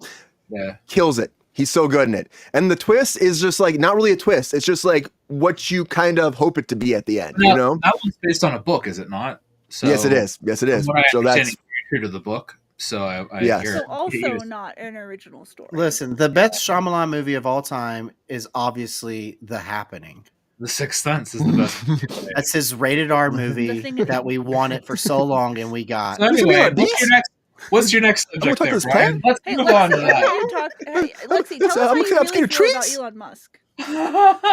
Yeah. kills it. He's so good in it. And the twist is just like, not really a twist. It's just like what you kind of hope it to be at the end, No, you know? that one's based on a book, is it not? So, Yes, it is. Yes, it is. From what I So understand, that's, it's very true to the book. So I Yes. hear So he also was- not an original story. Listen, the best Shyamalan movie of all time is obviously The Happening. The Sixth Sense is the best. That's his rated R The movie Thing in that we wanted for so long and we got. So anyway, about what's your next I'm gonna subject talk there, this Brian? plan. Let's Hey, move on to Lexi, that. you talk. Hey, Lexi, tell us I'm how you gonna really scared of feel about trees. Elon Musk.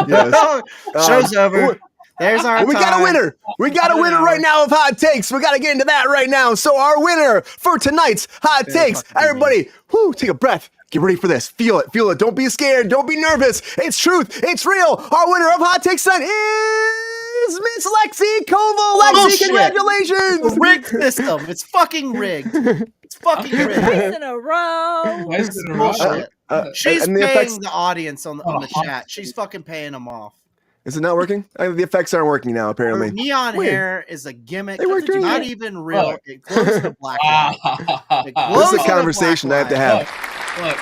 Yes. Show's over. oh, There's our we got a time. winner. We got a winner right now of hot takes. We got to get into that right now. So our winner for tonight's hot Yeah, takes, fucking good everybody, whoo, take a breath. Get ready for this. Feel it. Feel it. Don't be scared. Don't be nervous. It's truth. It's real. Our winner of hot takes tonight is Miss Lexi Koval. Lexi, Bullshit. congratulations. Rigged system. It's fucking rigged. It's fucking rigged. Twice in a row. Twice in a row. Bullshit. She's and the paying effects, the audience on the Oh, chat. She's fucking paying them off. is it not working? The effects aren't working now, Her apparently. neon Weird. hair is a gimmick. They work It's during not the- even real. Look. It glows in a black light. It Look, glows This is in a a conversation I black have to light. have. look.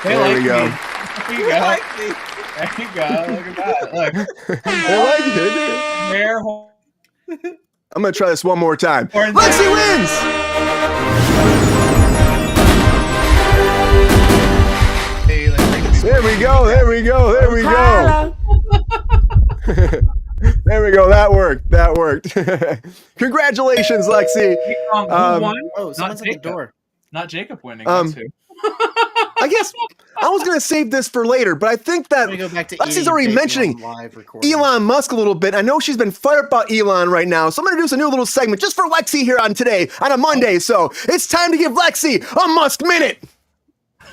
They There like we go. me. There you go. There you go. Look at that. Look. They like it. Hair. I'm going to try this one more time. Orange Lexi hair. wins! Hey, like, bring it- There we go. There we go. There we go. There we go. That worked. That worked. Congratulations, Lexi. Who Um, won? Oh, someone's at the Jacob. door. Not Jacob winning. Um, That's who. I guess I was going to save this for later, but I think that I'm gonna go back to Lexi's eating already bacon mentioning on live recording. Elon Musk a little bit. I know she's been fired up about Elon right now, so I'm going to do a new little segment just for Lexi here on today, on a Monday. So it's time to give Lexi a Musk minute.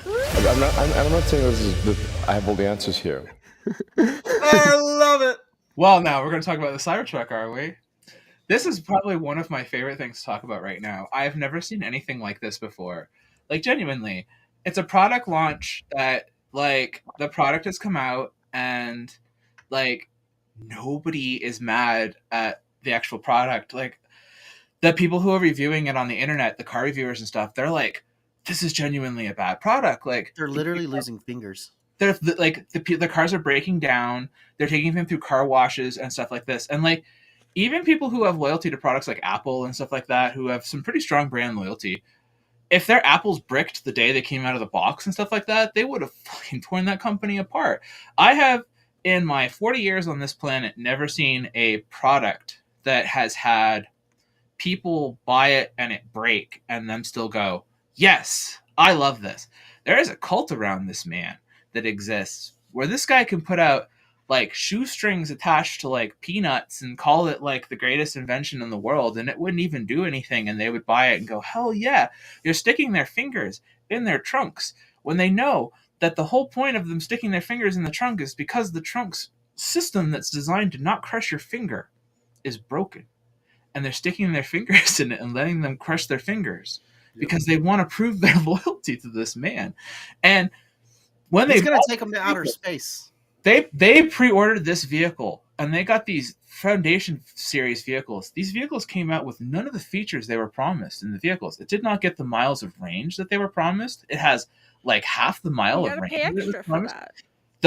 I'm not saying that I have all the answers here. I love it. Well, now we're going to talk about the Cybertruck, are we? This is probably one of my favorite things to talk about right now. I've never seen anything like this before. Like, genuinely, it's a product launch that, like, the product has come out and, like, nobody is mad at the actual product. Like, the people who are reviewing it on the internet, the car reviewers and stuff, they're like, this is genuinely a bad product. Like, They're literally losing fingers. they're like the cars are breaking down. They're taking them through car washes and stuff like this. And like even people who have loyalty to products like Apple and stuff like that, who have some pretty strong brand loyalty, if their apples bricked the day they came out of the box and stuff like that, they would have fucking torn that company apart. I have, in my 40 years on this planet, never seen a product that has had people buy it and it break and them still go, yes, I love this. There is a cult around this man that exists where this guy can put out like shoestrings attached to like peanuts and call it like the greatest invention in the world, and it wouldn't even do anything, and they would buy it and go, hell yeah. They're sticking their fingers in their trunks when they know that the whole point of them sticking their fingers in the trunk is because the trunk's system that's designed to not crush your finger is broken, and they're sticking their fingers in it and letting them crush their fingers because they want to prove their loyalty to this man. And when He's they gonna take them to outer space. they pre-ordered this vehicle and they got these Foundation series vehicles. These vehicles came out with none of the features they were promised in the vehicles. It did not get the miles of range that they were promised. It has like half the mile You of gotta range. pay that it was extra for promised. that.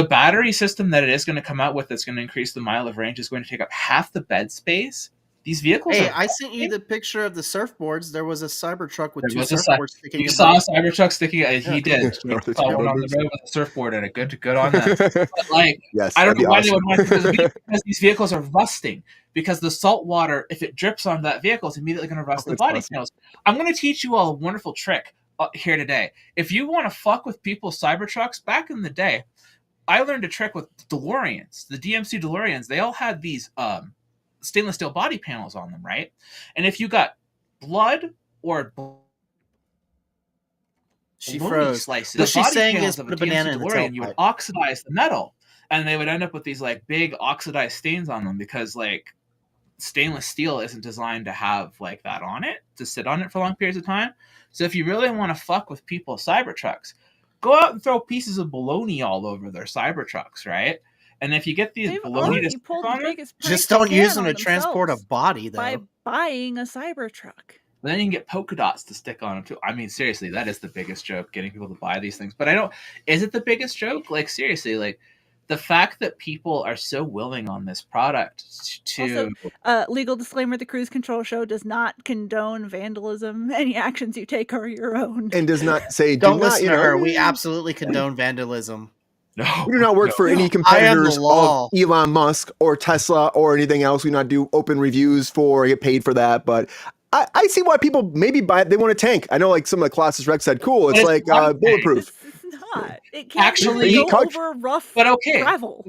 the battery system that it is going to come out with that's going to increase the mile of range is going to take up half the bed space. These vehicles Hey, are I sent you the picture of the surfboards. There was a Cybertruck with There two was a surfboards sticking you above. saw a Cybertruck sticking. He did. Yeah. He saw one on the road with a surfboard and a good on them. But like, Yes, I don't that'd be know why they awesome. would want to because these vehicles are rusting. Because the salt water, if it drips onto that vehicle, it's immediately going to rust the it's body awesome. panels. I'm going to teach you all a wonderful trick here today. If you want to fuck with people's Cybertrucks, back in the day, I learned a trick with DeLoreans. The DMC DeLoreans, they all had these stainless steel body panels on them, right? And if you got blood or She bologna froze. slices, What the she's body saying panels is of put a DMC banana in the DeLorean, you would tailpipe. oxidize the metal, and they would end up with these like big oxidized stains on them because like stainless steel isn't designed to have like that on it, to sit on it for long periods of time. So if you really want to fuck with people's Cybertrucks, go out and throw pieces of bologna all over their Cybertrucks, right? And if you get these They've bologna to already stick pulled on the them, biggest prank Just they don't use can them on to transport a themselves body, by though. buying a Cybertruck. then you can get polka dots to stick on them too. I mean, seriously, that is the biggest joke, getting people to buy these things. But I don't. Is it the biggest joke? Like seriously, like the fact that people are so willing on this product to. Also, legal disclaimer: the Kruse Control Show does not condone vandalism. Any actions you take are your own. And does not say do Don't not, listen you to know, her. We absolutely condone vandalism. No, we do not work for any I am the competitors of law. Elon Musk or Tesla or anything else. We do not do open reviews for get paid for that. But I see why people maybe buy it. They want a tank. I know like some of the Colossus Rex said, cool. It's But like it's one thing. bulletproof. It's not. It can't Actually, even go coach- over rough but okay. gravel.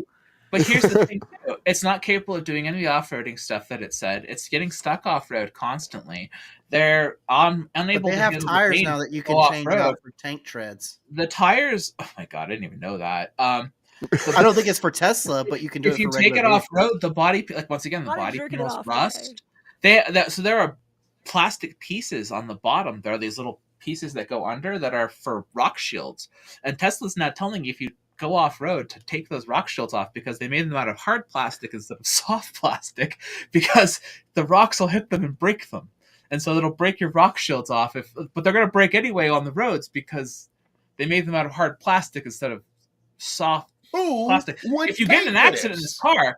But here's the thing, too. It's not capable of doing any of the off-roading stuff that it said. It's getting stuck off-road constantly. They're But unable they to have handle the tires range now that you to can go change off-road. out for tank treads. The tires, oh my god, I didn't even know that. I don't think it's for Tesla, but you can do If it you for take regular it off vehicles. road, the body, like once again, the Body's body jerking it panels off rust. today. So there are plastic pieces on the bottom. There are these little pieces that go under that are for rock shields. And Tesla's now telling you if you go off road to take those rock shields off because they made them out of hard plastic instead of soft plastic because the rocks will hit them and break them. And so it'll break your rock shields off, but they're going to break anyway on the roads because they made them out of hard plastic instead of soft plastic. If you get in an accident in this car,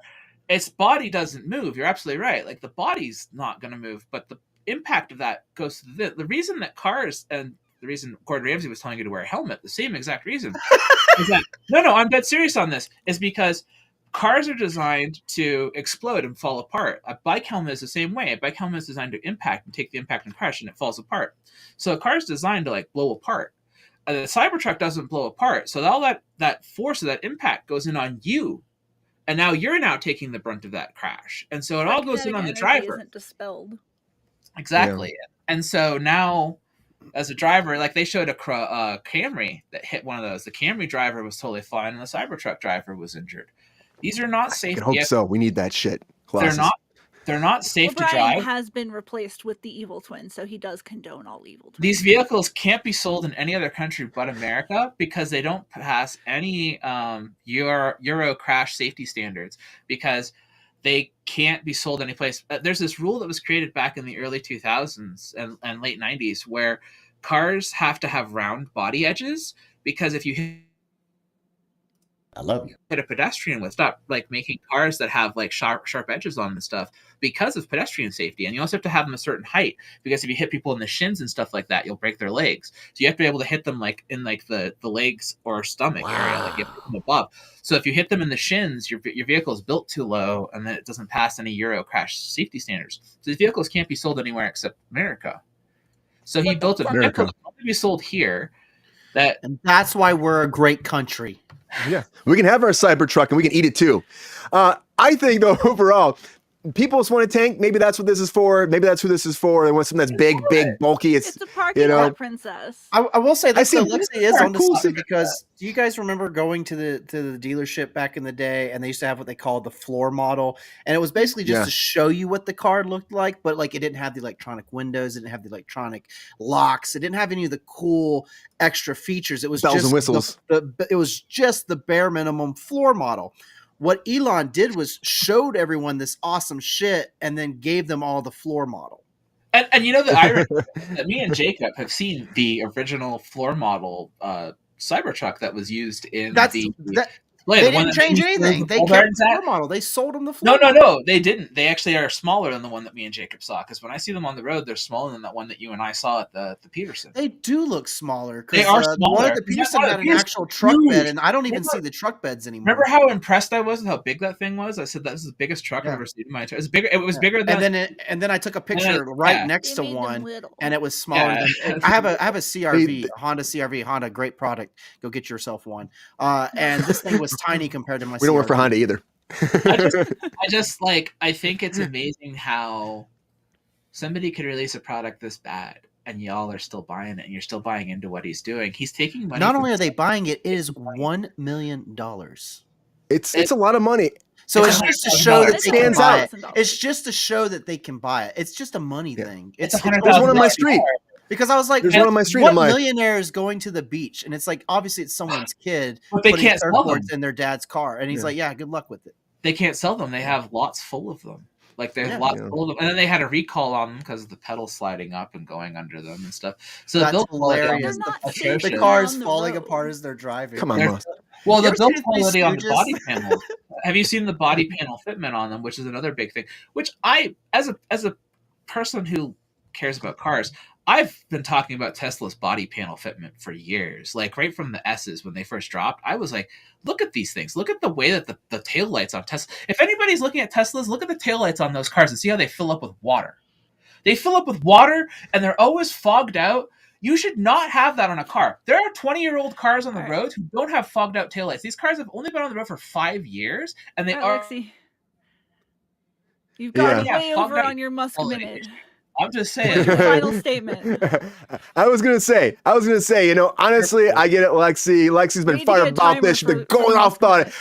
its body doesn't move. You're absolutely right. Like the body's not going to move, but the impact of that goes to the reason that cars, and the reason Gordon Ramsay was telling you to wear a helmet, the same exact reason, is that no, I'm dead serious on this, is because cars are designed to explode and fall apart. A bike helmet is the same way. A bike helmet is designed to impact and take the impact and crash, and it falls apart. So a car is designed to like blow apart. The Cybertruck doesn't blow apart, so all that force of that impact goes in on you, and now you're now taking the brunt of that crash, and so it all goes in on the Kinetic energy driver. Isn't dispelled. Exactly, and so now, as a driver, like they showed a Camry that hit one of those. The Camry driver was totally fine, and the Cybertruck driver was injured. These are not safe. I hope so. We need that shit. Colossus. They're not safe to O'Brien drive. has been replaced with the evil twin, so he does condone all evil twins. These vehicles can't be sold in any other country but America because they don't pass any Euro crash safety standards because they can't be sold anyplace. There's this rule that was created back in the early 2000s and late 90s where cars have to have round body edges because if you I love you. hit a pedestrian with, stop like making cars that have like sharp edges on and stuff because of pedestrian safety. And you also have to have them a certain height because if you hit people in the shins and stuff like that, you'll break their legs. So you have to be able to hit them like in like the legs or stomach area, like you have to hit them above. So if you hit them in the shins, your vehicle is built too low and then it doesn't pass any Euro crash safety standards. So these vehicles can't be sold anywhere except America. So he built a vehicle that can be sold here. And that's why we're a great country. Yeah, we can have our Cybertruck and we can eat it too. I think though overall, people just want a tank. Maybe that's what this is for. Maybe that's who this is for. They want something that's big, bulky. It's a parking lot princess. I will say this. I see- Lexi is yeah, onto cool something secret. because do you guys remember going to the dealership back in the day and they used to have what they called the floor model, and it was basically just Yeah. to show you what the car looked like, but like it didn't have the electronic windows, it didn't have the electronic locks, it didn't have any of the cool extra features. It was Bells just and whistles. it was just the bare minimum floor model. What Elon did was showed everyone this awesome shit and then gave them all the floor model. And you know the irony that me and Jacob have seen the original floor model Cybertruck that was used in Like, They the one didn't that change me and anything. Jacob They saw kept Barnes the at? floor model. They sold them the No, floor no, model. no, they didn't. They actually are smaller than the one that me and Jacob saw. Because when I see them on the road, they're smaller than that one that you and I saw at the Peterson. They do look smaller. They are The one smaller. at the Is that Peterson one had of an the actual truck bed, huge? and I don't even Remember- see the truck beds anymore. Remember how impressed I was with how big that thing was? I said that was the biggest truck Yeah. I've ever seen in my entire. It was bigger. It was bigger than. and then I took a picture right yeah. next They to made them one, little. and it was smaller Yeah. than. I have a CRV, a Honda CRV, Honda, great product. Go get yourself one. And this thing was tiny compared to my. We don't work for CRV. Honda either. I just like. I think it's amazing how somebody could release a product this bad, and y'all are still buying it, and you're still buying into what he's doing. He's taking money. Not from only are they buying it, it is $1 million. It's a lot of money. So It's it's just to $100,000. show that It they can stands buy out. it. It's just to show that they can buy it. It's just a money thing. It's It's There's one on my $100,000 street. because I was like, There's one on my street. what I'm like, millionaire is going to the beach? And it's like, obviously, it's someone's kid But they putting can't sell them. surfboards in their dad's car, and he's Yeah. like, yeah, good luck with it. They can't sell them. They have lots full of them. Like they have Yeah. lots Yeah. full of them, and then they had a recall on them because of the pedals sliding up and going under them and stuff. So That's the build quality on hilarious. them They're is not safe. atrocious. The car is on the falling road. apart as they're driving. come on, They're- Moss. Well, You the ever build seen the Three quality on the Stooges? body panels. Have you seen the body panel fitment on them, which is another big thing? Which I, as a person who cares about cars, I've been talking about Tesla's body panel fitment for years. Like right from the S's when they first dropped, I was like, look at these things. Look at the way that the taillights on Tesla. If anybody's looking at Teslas, look at the taillights on those cars and see how they fill up with water. They fill up with water and they're always fogged out. You should not have that on a car. There are 20-year-old cars on the Alright. road who don't have fogged out taillights. These cars have only been on the road for 5 years, and they are. Alexi, you've got Yeah. way Yeah, over fuck on your Musk that. minute. I'm just What's saying. your final statement? I was gonna say, honestly, I get it, Lexi. Lexi's We been need to fired get a about timer this. She's been for going off Musk on it. minute.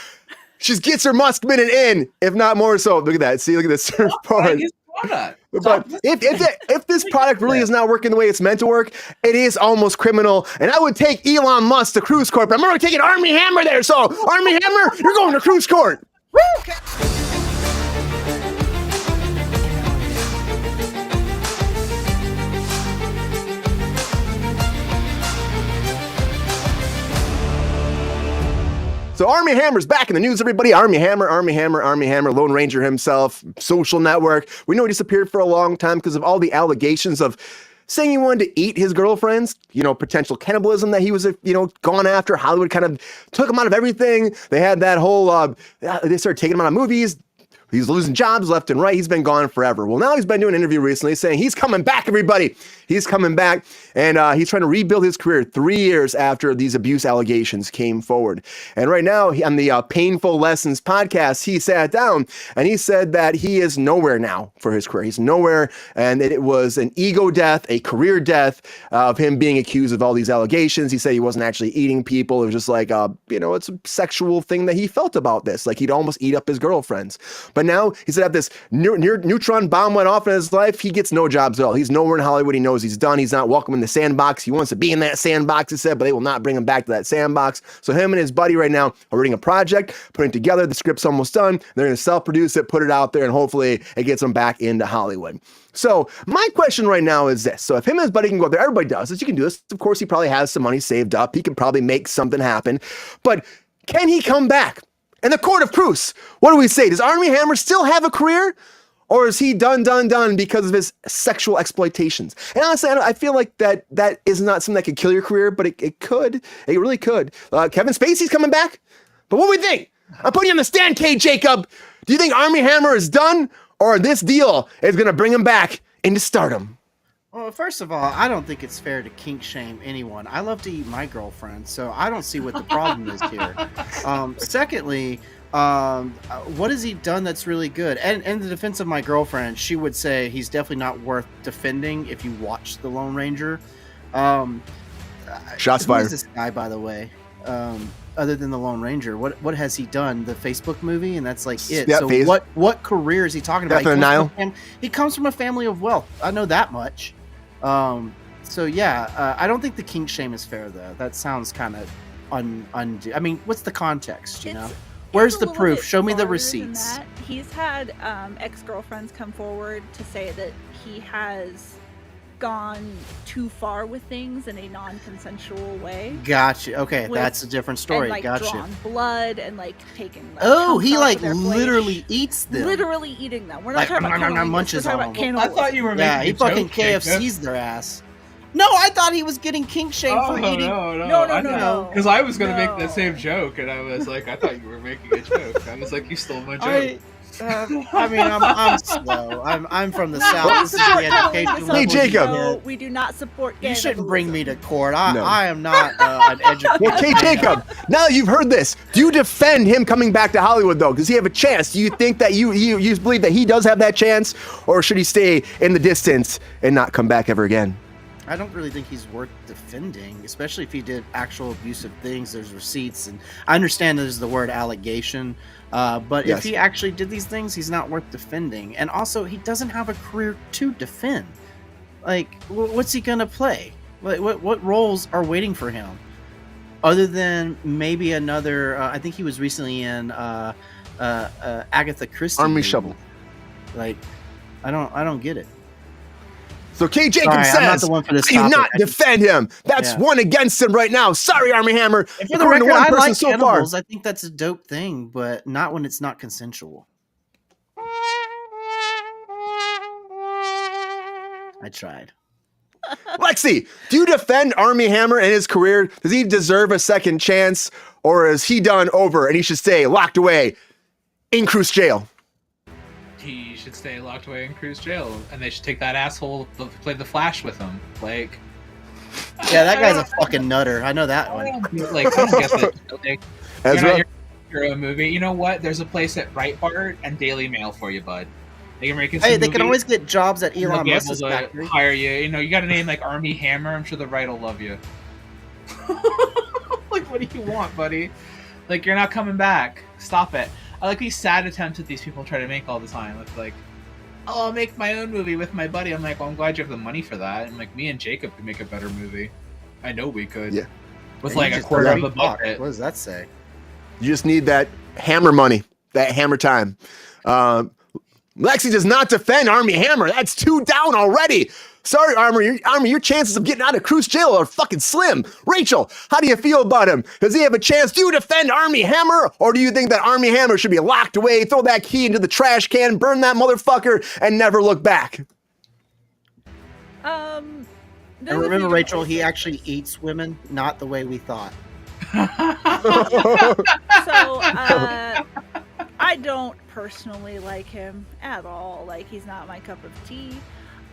She gets her Musk minute in, if not more so. Look at that. See, look at this Buying surfboard. his product. But if this product really is not working the way it's meant to work, it is almost criminal. And I would take Elon Musk to Kruse Corp. I'm already taking Armie Hammer there. So Armie Hammer, you're going to Kruse Corp. So Armie Hammer's back in the news, everybody. Armie Hammer, Lone Ranger himself, social network. We know he disappeared for a long time because of all the allegations of saying he wanted to eat his girlfriends, potential cannibalism that he was, gone after. Hollywood kind of took him out of everything. They had that whole, they started taking him out of movies. He's losing jobs left and right. He's been gone forever. Well, now he's been doing an interview recently saying he's coming back, everybody. He's coming back, and he's trying to rebuild his career 3 years after these abuse allegations came forward. And right now, on the Painful Lessons podcast, he sat down and he said that he is nowhere now for his career. He's nowhere, and it was an ego death, a career death of him being accused of all these allegations. He said he wasn't actually eating people. It was just like, it's a sexual thing that he felt about this. Like he'd almost eat up his girlfriends. But now he said, this neutron bomb went off in his life. He gets no jobs at all. He's nowhere in Hollywood. He knows he's done. He's not welcome in the sandbox. He wants to be in that sandbox, he said, but they will not bring him back to that sandbox. So him and his buddy right now are reading a project, putting it together. The script's almost done. They're going to self-produce it, put it out there, and hopefully it gets them back into Hollywood. So my question right now is this. So if him and his buddy can go out there, everybody does this. You can do this. Of course, he probably has some money saved up. He can probably make something happen. But can he come back? In the court of Kruse, what do we say? Does Armie Hammer still have a career? Or is he done because of his sexual exploitations? And honestly, I feel like that is not something that could kill your career, but it could. It really could. Kevin Spacey's coming back. But what do we think? I'm putting you on the stand, Kate Jacob. Do you think Armie Hammer is done? Or this deal is going to bring him back into stardom? Well, first of all, I don't think it's fair to kink shame anyone. I love to eat my girlfriend, so I don't see what the problem is here. Secondly, what has he done that's really good? And in the defense of my girlfriend, she would say he's definitely not worth defending if you watch The Lone Ranger. Shots Who is fired. this guy, by the way? Other than The Lone Ranger, what has he done? The Facebook movie, and that's like it. Yeah, so what career is he talking about? Death in Denial. He comes from a family of wealth. I know that much. So yeah, I don't think the kink shame is fair though. That sounds kind of undue. I mean, what's the context? You know, where's It's a the little proof? bit Show me the farther than receipts. that. He's had ex-girlfriends come forward to say that he has gone too far with things in a non-consensual way. Gotcha. Okay, With- that's a different story. And like Gotcha. drawn blood and like taken. Like, Oh, chunks he off like of their flesh. literally eats them. Literally eating them. We're not Like, talking about cannibalism, munches we're talking on about them. I cannibalism. thought you were making Yeah, he a fucking joke, Jacob. KFC's their ass. No, I thought he was getting kink shamed for eating. No. Because I was gonna make No. that same joke, and I was like, I thought you were making a joke. I was like, you stole my joke. I mean, I'm slow. I'm from the south. We This is the support education cannibalism. level. Hey, Jacob. No, we do not support You shouldn't bring me cannibalism. to court. No. I am not an educated. Well, Kate Jacob, now that you've heard this, do you defend him coming back to Hollywood though? Does he have a chance? Do you think that you believe that he does have that chance, or should he stay in the distance and not come back ever again? I don't really think he's worth defending, especially if he did actual abusive things. There's receipts, and I understand there's the word allegation, but Yes. if he actually did these things, he's not worth defending. And also, he doesn't have a career to defend. Like, what's he gonna play? What roles are waiting for him? Other than maybe another, I think he was recently in Agatha Christie. Army movie. Shovel. Like, I don't get it. So Kate Jacob Sorry, I'm not says, the one for this do topic. not I just- defend him. That's Yeah. one against him right now. Sorry, Armie Hammer. And for the According record, to one I person like so far. cannibals. I think that's a dope thing, but not when it's not consensual. I tried. Lexi, do you defend Armie Hammer and his career? Does he deserve a second chance, or is he done over and he should stay locked away in Kruse jail? He should stay locked away in Kruse jail, and they should take that asshole to play the Flash with him. Like, Yeah, that guy's a fucking nutter. I know that one. like I don't get that. Like, Ezra? you're a movie. You know what? There's a place at Breitbart and Daily Mail for you, bud. They can make it. Hey, they can always get jobs at Elon be able Musk's to factory. hire you. You know, you got a name like Armie Hammer. I'm sure the right will love you. Like, what do you want, buddy? Like, you're not coming back. Stop it. I like these sad attempts that these people try to make all the time. It's like, oh, I'll make my own movie with my buddy. I'm like, well, I'm glad you have the money for that. And like, me and Jacob could make a better movie. I know we could. Yeah. With And like you a just quarter let of the me talk. budget. What does that say? You just need that hammer money, that hammer time. Lexi does not defend Armie Hammer. That's 2 down already. Sorry, Armie, your chances of getting out of Kruse jail are fucking slim. Rachel, how do you feel about him? Does he have a chance? Do you defend Armie Hammer, or do you think that Armie Hammer should be locked away, throw that key into the trash can, burn that motherfucker, and never look back? And there's a remember, few Rachel, he different actually eats women, not the way we thought. So, I don't personally like him at all. Like, he's not my cup of tea.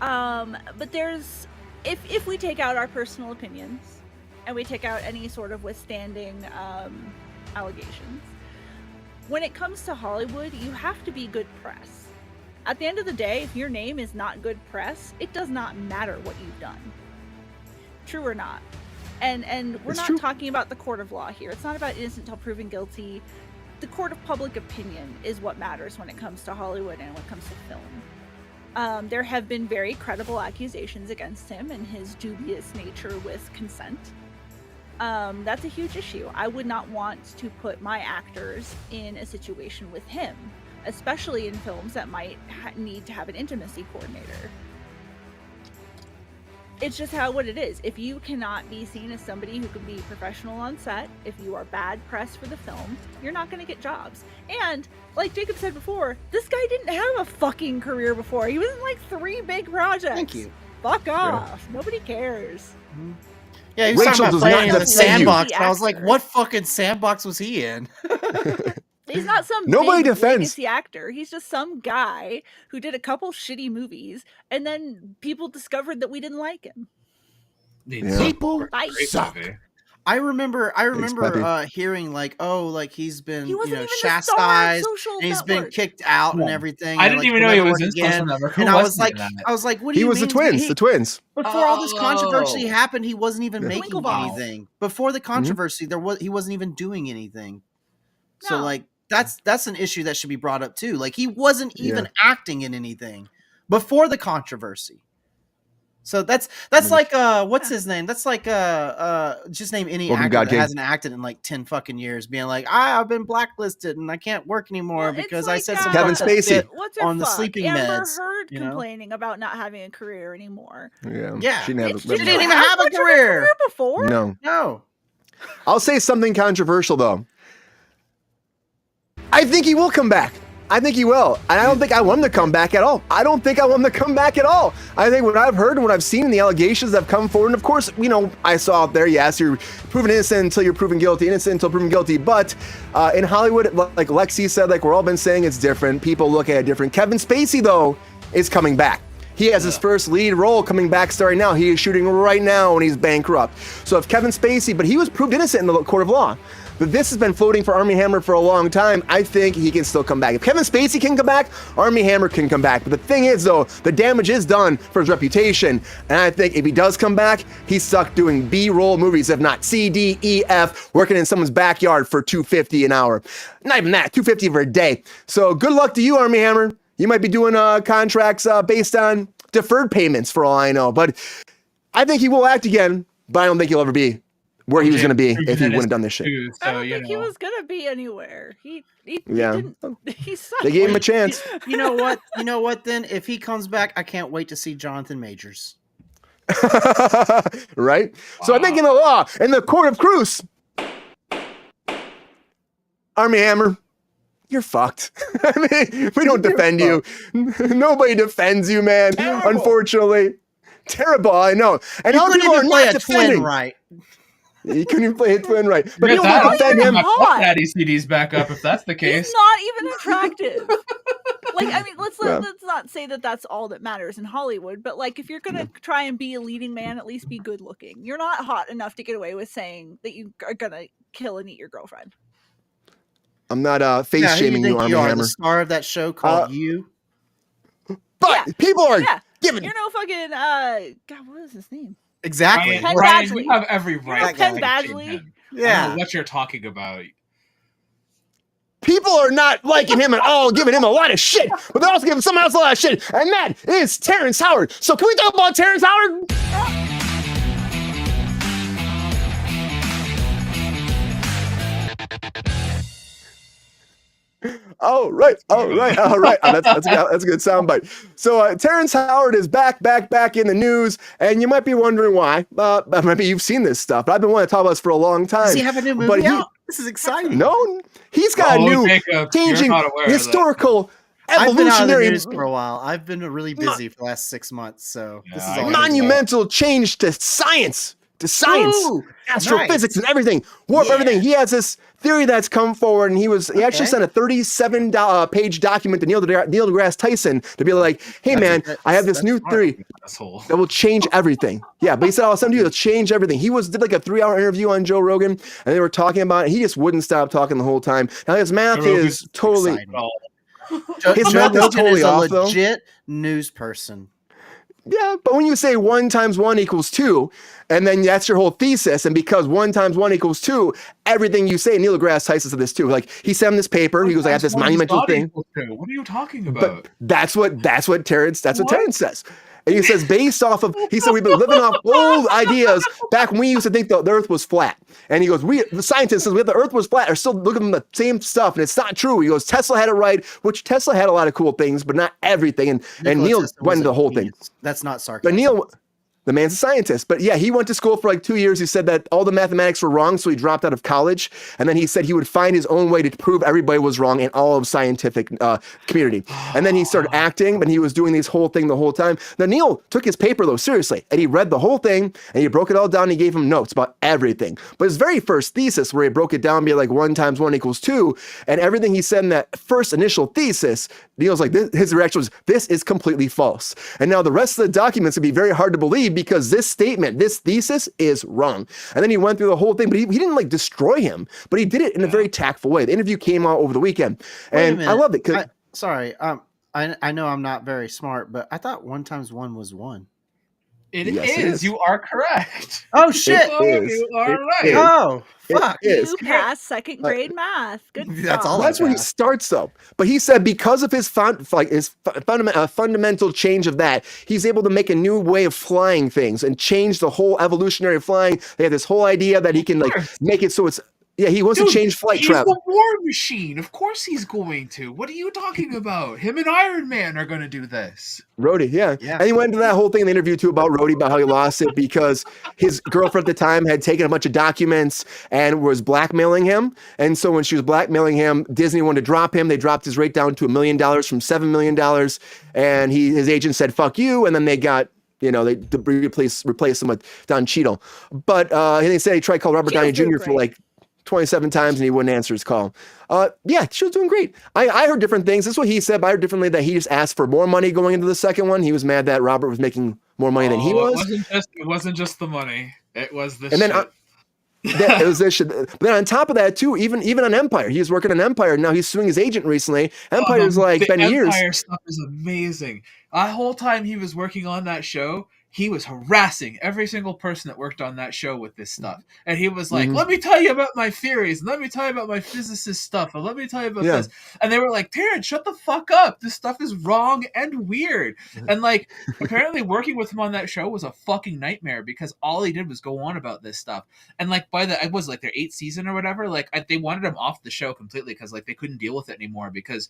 But there's, if we take out our personal opinions and we take out any sort of withstanding allegations, when it comes to Hollywood, you have to be good press. At the end of the day, if your name is not good press, it does not matter what you've done. True or not. And we're It's not true. talking about the court of law here. It's not about innocent until proven guilty. The court of public opinion is what matters when it comes to Hollywood and when it comes to film. There have been very credible accusations against him and his dubious nature with consent. That's a huge issue. I would not want to put my actors in a situation with him, especially in films that might need to have an intimacy coordinator. It's just what it is. If you cannot be seen as somebody who can be professional on set, if you are bad press for the film, you're not going to get jobs. And like Jacob said before, this guy didn't have a fucking career before. He was in like 3 big projects. Thank you. Fuck off. Nobody cares. Yeah, he was Rachel talking does about not playing in the defend you. sandbox. And I was like, Actor. what fucking sandbox was he in? He's not some Nobody big defends. legacy actor. He's just some guy who did a couple shitty movies, and then people discovered that we didn't like him. Yeah. People Bye. suck. I remember Puppy. hearing like, oh, like he's been, He wasn't even the star on chastised, Social and he's been Network. kicked out and Yeah. everything. I and, didn't like, even he'll know he never was work in Social Network. Who And I was was like, in that? what do He you was mean? the twins. The twins. Before all this controversy Oh. happened, he wasn't even Yeah. making Winklevoss. anything. Before the controversy, he wasn't even doing anything. So No. like that's an issue that should be brought up too. Like he wasn't even acting in anything before the controversy. So that's like what's his name? That's like just name any Welcome, actor God that King. hasn't acted in like 10 fucking years, being like, I've been blacklisted and I can't work anymore Well, because it's I like, said some Kevin fucked up Spacey. shit What's her on the fuck? sleeping Amber meds. Heard you know? complaining about not having a career anymore. Yeah. She never. She didn't even have a much of career. before. No. No. I'll say something controversial though. I think he will come back. I think he will. And I don't think I want him to come back at all. I don't think I want him to come back at all. I think what I've heard and what I've seen in the allegations that have come forward, and of course, you know, I saw out there, yes, you're proven innocent until you're proven guilty, innocent until proven guilty. But in Hollywood, like Lexi said, like we're all been saying, it's different. People look at it different. Kevin Spacey, though, is coming back. He has his first lead role coming back starting now. He is shooting right now and he's bankrupt. So if Kevin Spacey, but he was proved innocent in the court of law. But this has been floating for Armie Hammer for a long time. I think he can still come back. If Kevin Spacey can come back, Armie Hammer can come back. But the thing is, though, the damage is done for his reputation. And I think if he does come back, he's stuck doing B-roll movies, if not C, D, E, F, working in someone's backyard for $250 an hour. Not even that, $250 for a day. So good luck to you, Armie Hammer. You might be doing contracts based on deferred payments for all I know. But I think he will act again, but I don't think he'll ever be where he was going to be if he wouldn't have done this shit. I don't think he was gonna be anywhere. He Yeah. didn't. He sucked. They gave him a chance. You know what? You know what then? If he comes back, I can't wait to see Jonathan Majors. Right? So I think in the law, in the court of Kruse, Armie Hammer, you're fucked. I mean, we don't defend you. Nobody defends you, man. Terrible. Unfortunately. Terrible, I know. And You all couldn't people are even play not a defending. twin right. He couldn't even play a twin right. But Yeah, people don't defend him. hot. Daddy CDs back up if that's the case. He's not even attractive. Like, I mean, let's not say that that's all that matters in Hollywood. But like, if you're gonna try and be a leading man, at least be good looking. You're not hot enough to get away with saying that you are gonna kill and eat your girlfriend. I'm not face shaming you, Armie you are Hammer. the star of that show called You. But people are giving. You're no fucking God, what is his name? Exactly. Penn Ryan, Badgley. you have every right. Penn to Badgley. shame him. I don't Yeah. know what you're talking about. People are not liking him at all, giving him a lot of shit, but they're also giving someone else a lot of shit, and that is Terrence Howard. So can we talk about Terrence Howard? All right. That's a good soundbite. So Terrence Howard is back in the news, and you might be wondering why. Maybe you've seen this stuff, but I've been wanting to talk about this for a long time. Does he have a new movie out? This is exciting. No, he's got a new Jacob, changing you're not aware of that. historical I've been out of the evolutionary news for a while. I've been really busy for the last 6 months, so this is Yeah, I all get it. monumental change to science, Ooh, astrophysics, nice. and everything. Everything. He has this theory that's come forward, and he actually sent a 37-page document to Neil deGrasse Tyson to be like, "Hey man, I have this new theory Asshole. that will change everything." Yeah, but he said, "I'll send you to change everything." He did like a 3-hour interview on Joe Rogan, and they were talking about it. He just wouldn't stop talking the whole time. Now his math Joe Rogan's is totally. exciting. His Joe math is Rogan totally is a off, though. legit news person. Yeah, but when you say 1 × 1 = 2, and then that's your whole thesis, and because 1 × 1 = 2, everything you say, Neil deGrasse Tyson said this too. Like he sent him this paper. He goes, "I have this monumental thing." What are you talking about? But that's what Terrence says. And he says, based off of, he said, we've been living off old ideas back when we used to think the earth was flat. And he goes, the scientists says the earth was flat are still looking at the same stuff. And it's not true. He goes, Tesla had it right, which Tesla had a lot of cool things, but not everything. And Neil Tesla went was into the a whole thing. genius. That's not sarcasm. But Neil, the man's a scientist. But yeah, he went to school for like 2 years. He said that all the mathematics were wrong, so he dropped out of college. And then he said he would find his own way to prove everybody was wrong in all of scientific community. And then he started acting, but he was doing this whole thing the whole time. Now Neil took his paper though seriously, and he read the whole thing, and he broke it all down. And he gave him notes about everything. But his very first thesis, where he broke it down, be like 1 × 1 = 2, and everything he said in that first initial thesis, Neil's like, his reaction was, "This is completely false." And now the rest of the documents would be very hard to believe because this statement, this thesis is wrong. And then he went through the whole thing, but he didn't like destroy him, but he did it in a very tactful way. The interview came out over the weekend, and I loved it. Sorry, I know I'm not very smart, but I thought 1 × 1 = 1. Yes, it is. You are correct. Oh shit! is. You are It right. is. Oh It fuck! is. You passed second grade math. Good That's job. all That's where he passed. starts, though. But he said because of his fundamental change of that, he's able to make a new way of flying things and change the whole evolutionary of flying. They have this whole idea that he can like course. make it so it's he wants to Dude, change flight he's trap. the War Machine. Of course he's going to. What are you talking about? Him and Iron Man are going to do this. Rhodey, yeah. Yeah. And he went into that whole thing in the interview too about Rhodey, about how he lost it because his girlfriend at the time had taken a bunch of documents and was blackmailing him. And so when she was blackmailing him, Disney wanted to drop him. They dropped his rate down to $1 million from $7 million. And his agent said, fuck you. And then they got, they replaced him with Don Cheadle. But they said he tried to call Robert Downey Cheadle's Jr. doing for like 27 times and he wouldn't answer his call. Yeah, she was doing great. I heard different things. This is what he said, but I heard differently that he just asked for more money going into the second one. He was mad that Robert was making more money than he was. It wasn't just the money. It was the And then shit. it was this shit. But then on top of that too, even on Empire, he was working on Empire. Now he's suing his agent recently. Empire's like been the years. Empire stuff is amazing. The whole time he was working on that show, he was harassing every single person that worked on that show with this stuff. And he was like, let me tell you about my theories, and let me tell you about my physicist stuff, and let me tell you about this. And they were like, Terrence, shut the fuck up. This stuff is wrong and weird. And like, apparently working with him on that show was a fucking nightmare because all he did was go on about this stuff. And like it was like their 8th season or whatever, like they wanted him off the show completely because like they couldn't deal with it anymore because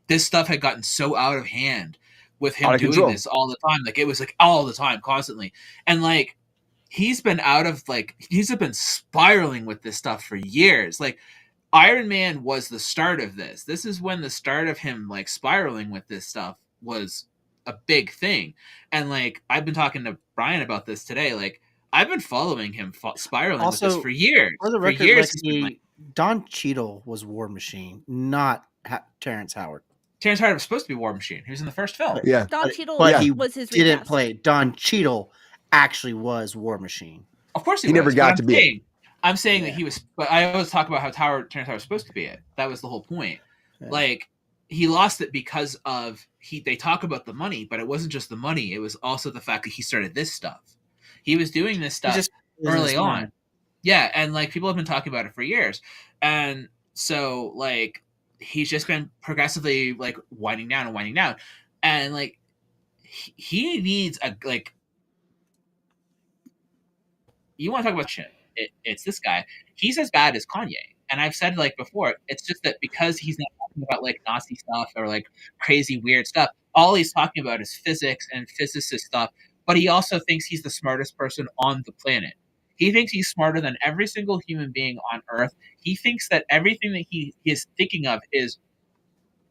this stuff had gotten so out of hand with him doing control. this all the time. Like it was like all the time, constantly. And like he's been spiraling with this stuff for years. Like Iron Man was the start of this. This is when the start of him like spiraling with this stuff was a big thing. And like I've been talking to Brian about this today. Like I've been following him spiraling Also, with this for years. For the record, for years, Don Cheadle was War Machine, not Terrence Howard. Terrence Howard was supposed to be War Machine. He was in the first film. Yeah. Don Cheadle But he was his didn't recast. play. Don Cheadle actually was War Machine. Of course he He never was, got but to be it. I'm saying that he was, but I always talk about how Terrence Howard was supposed to be it. That was the whole point. Yeah. Like he lost it because of they talk about the money, but it wasn't just the money. It was also the fact that he started this stuff. He was doing this stuff early on. Yeah, and like people have been talking about it for years. And so like he's just been progressively like winding down. And like he needs a like you want to talk about shit. It's this guy. He's as bad as Kanye. And I've said like before, it's just that because he's not talking about like Nazi stuff or like crazy weird stuff, all he's talking about is physics and physicist stuff. But he also thinks he's the smartest person on the planet. He thinks he's smarter than every single human being on Earth. He thinks that everything that he is thinking of is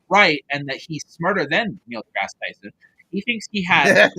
right and that he's smarter than Neil deGrasse Tyson. He thinks he has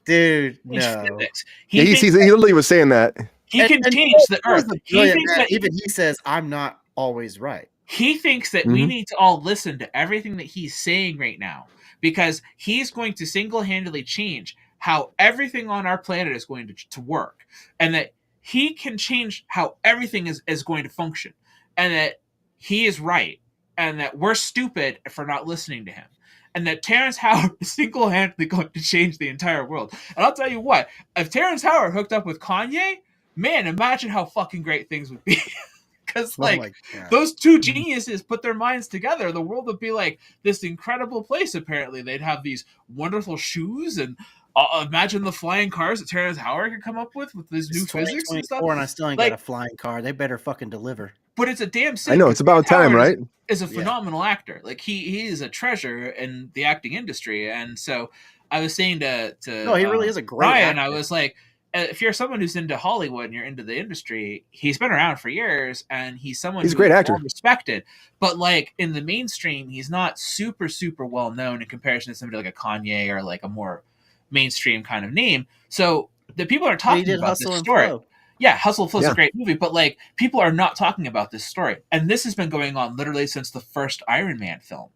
Dude, no. physics. He literally was saying that. He can change the Earth. He thinks that Even he says, I'm not always right. He thinks that we need to all listen to everything that he's saying right now because he's going to single-handedly change how everything on our planet is going to work, and that he can change how everything is going to function, and that he is right, and that we're stupid for not listening to him, and that Terrence Howard is single-handedly going to change the entire world. And I'll tell you what, if Terrence Howard hooked up with Kanye, man, imagine how fucking great things would be. Because like those two geniuses put their minds together, the world would be like this incredible place. Apparently, they'd have these wonderful shoes, and imagine the flying cars that Terrence Howard could come up with this new physics and stuff. And I still ain't got a flying car. They better fucking deliver. But it's a damn shame. I know it's about time, right? Is a phenomenal actor. Like he is a treasure in the acting industry, and so I was saying to no, he really is a great Ryan. actor. I was like, if you're someone who's into Hollywood and you're into the industry, he's been around for years, and he's someone he's a great actor, respected. But like in the mainstream, he's not super well known in comparison to somebody like a Kanye or like a more mainstream kind of name. So the people are talking about this story. Flow. Yeah, Hustle and Flow is a great movie, but like people are not talking about this story, and this has been going on literally since the first Iron Man film.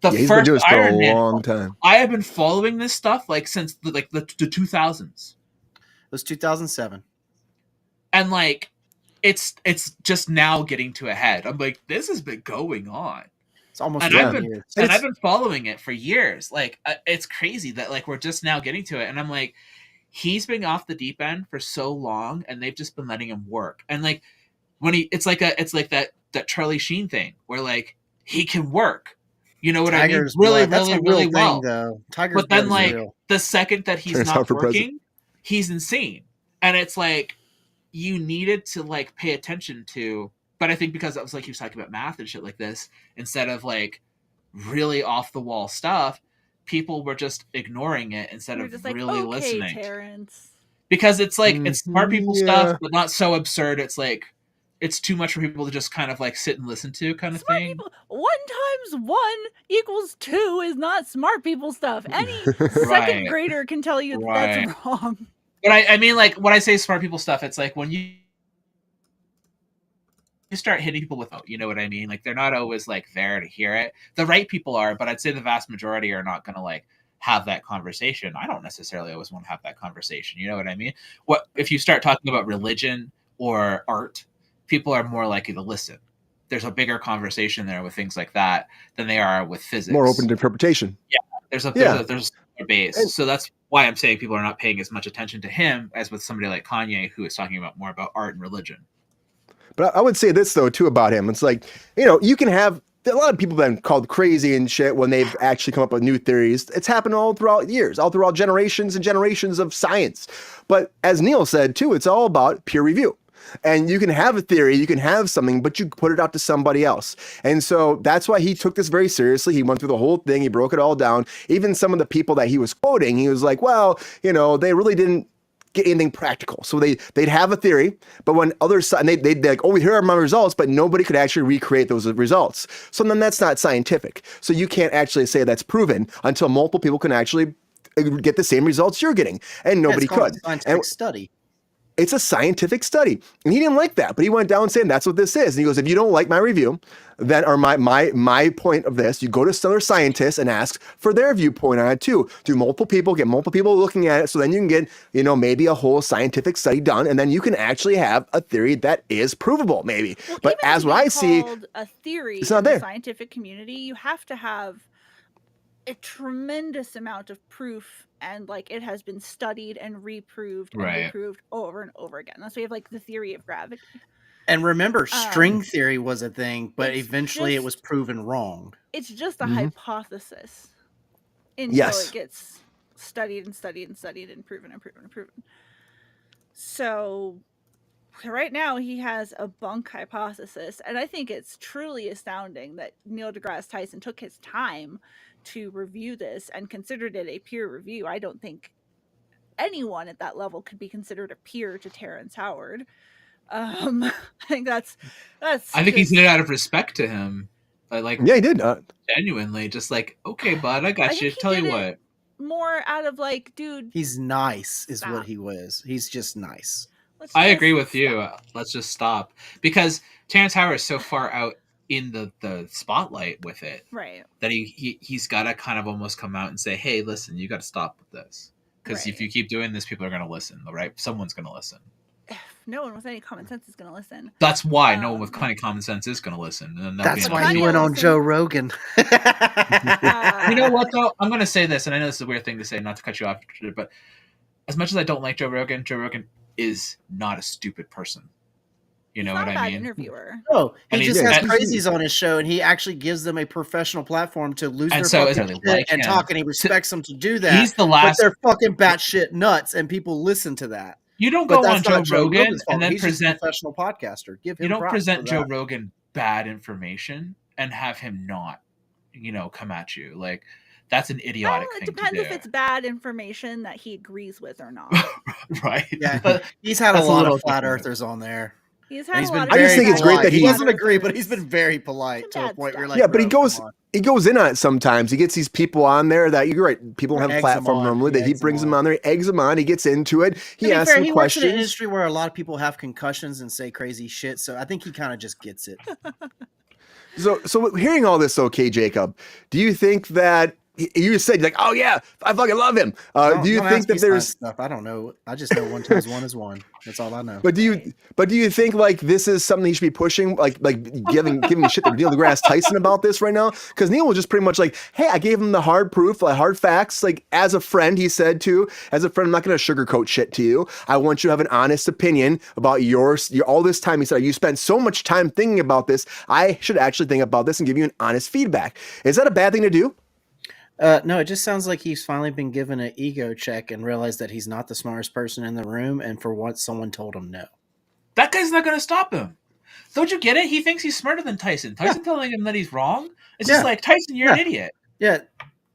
He's been doing this for a long time. I have been following this stuff like since the 2000s. It was 2007, and like it's just now getting to a head. I'm like, this has been going on. It's almost And Yeah. I've been following it for years. Like it's crazy that like we're just now getting to it, and I'm like, he's been off the deep end for so long, and they've just been letting him work. And like when it's like that Charlie Sheen thing where like he can work. You know what Tiger's I mean? Really, blood. That's really, a real really thing, well. though. Tiger's But then blood is like real. the second that he's Terrence not Howard for working, president. he's insane. And it's like you needed to like pay attention to. But I think because it was like he was talking about math and shit like this, instead of like really off the wall stuff, people were just ignoring it instead We're of just like, really okay, listening. Terrence. Because it's like it's smart people Yeah. stuff, but not so absurd. It's like it's too much for people to just kind of like sit and listen to, kind of Smart thing. people. 1 times 1 equals 2 is not smart people stuff. Any second Right. grader can tell you that Right. that's wrong. But I mean, like when I say smart people stuff, it's like when you start hitting people with, you know what I mean? Like they're not always like there to hear it. The right people are, but I'd say the vast majority are not going to like have that conversation. I don't necessarily always want to have that conversation. You know what I mean? What if you start talking about religion or art? People are more likely to listen. There's a bigger conversation there with things like that than they are with physics. More open to interpretation. There's a base. And- So that's why I'm saying people are not paying as much attention to him as with somebody like Kanye, who is talking about more about art and religion. But I would say this though too about him. It's like, you know, you can have a lot of people been called crazy and shit when they've actually come up with new theories. It's happened all throughout years, all throughout generations and generations of science. But as Neil said too, it's all about peer review. And you can have a theory, you can have something, but you put it out to somebody else. And so that's why he took this very seriously. He went through the whole thing. He broke it all down. Even some of the people that he was quoting, he was like, well, you know, they really didn't get anything practical. So they'd have a theory, but when others, and they'd like, oh, here are my results, but nobody could actually recreate those results. So then that's not scientific. So you can't actually say that's proven until multiple people can actually get the same results you're getting. And nobody It's called could. a scientific study. It's a scientific study. And he didn't like that, but he went down saying that's what this is. And he goes, if you don't like my review, then or my point of this, you go to other scientists and ask for their viewpoint on it too. Do multiple people, get multiple people looking at it, so then you can get, you know, maybe a whole scientific study done, and then you can actually have a theory that is provable, maybe. Well, But even as to what be I see, called a theory it's not in the there. scientific community, you have to have a tremendous amount of proof, and like it has been studied and reproved and Right. reproved over and over again. That's why you have like the theory of gravity. And remember, string theory was a thing, but it's eventually it just- was proven wrong. It's just a Mhm. hypothesis until Yes. it gets studied and studied and studied and proven and proven and proven. So right now he has a bunk hypothesis, and I think it's truly astounding that Neil deGrasse Tyson took his time to review this and considered it a peer review. I don't think anyone at that level could be considered a peer to Terrence Howard. I think that's I think he just- did it out of respect to him. Like yeah, he did. genuinely, just like, okay, bud, I got I you. think he Tell you did what. more out of like, dude, He's nice, is Stop. what he was. He's just nice. let's I just agree with you. stop. Let's just stop. Because Terrence Howard is so far out in the spotlight with it Right. that he's got to kind of almost come out and say, hey, listen, you got to stop with this. Because if Right. you keep doing this, people are going to listen, right? Someone's going to listen. No one with any common sense is going to listen. That's why no one with Um, kind of common sense is going to listen. And they'll That's be why like, he Kanye went on listen. Joe Rogan. You know what, though? I'm going to say this, and I know this is a weird thing to say, not to cut you off, but as much as I don't like Joe Rogan is not a stupid person. You know He's not what a I bad mean? interviewer. No, he And just he's- has crazies on his show, and he actually gives them a professional platform to lose And their so fucking it's shit like and him. talk, and he respects them to do that. He's the but last. they're fucking batshit nuts, and people listen to that. You don't But go on that's Joe not Joe Rogan Rogan's fault. and then He's just a present. professional podcaster. Give him You don't props present for Joe that. Rogan bad information and have him not, come at you. Like that's an idiotic Well, it thing depends to if do, it's bad information that he agrees with or not. right? Yeah. But He's had a That's a lot little of flat different. earthers on there. He's And had he's a been lot of I just very think it's great polite. that he he- doesn't agree, but he's been very polite Some to a bad point where you're stuff. like, Yeah, but he "Bro, goes come on." he goes in on it sometimes. He gets these people on there that you're right. People don't have a Eggs platform them on. normally. He That he eggs them brings them on. on there, he eggs them on. He gets into it. To He be asks fair, some he works in an questions. industry where a lot of people have concussions and say crazy shit, so I think he kind of just gets it. So hearing all this, okay, Jacob, do you think that you said like, oh yeah, I fucking love him. Do you Don't think ask me that there's stuff? I don't know. I just know 1 times 1 is 1. That's all I know. But do you think like this is something he should be pushing, like giving shit to Neil deGrasse Tyson about this right now? Because Neil was just pretty much like, hey, I gave him the hard proof, like hard facts. Like as a friend, he said too, as a friend, I'm not going to sugarcoat shit to you. I want you to have an honest opinion about your all this time. He said, you spent so much time thinking about this. I should actually think about this and give you an honest feedback. Is that a bad thing to do? No, it just sounds like he's finally been given an ego check and realized that he's not the smartest person in the room, and for once someone told him no. That guy's not going to stop him. Don't you get it? He thinks he's smarter than Tyson. Tyson telling him that he's wrong. It's just like, Tyson, you're an idiot. Yeah,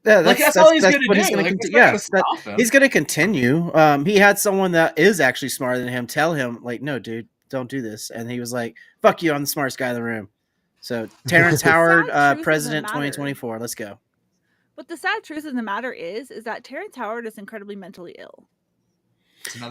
That's all he's going to do. He's going to continue. He had someone that is actually smarter than him tell him, like, no, dude, don't do this. And he was like, fuck you, I'm the smartest guy in the room. So Terrence Howard, President 2024. Let's go. But the sad truth of the matter is that Terrence Howard is incredibly mentally ill.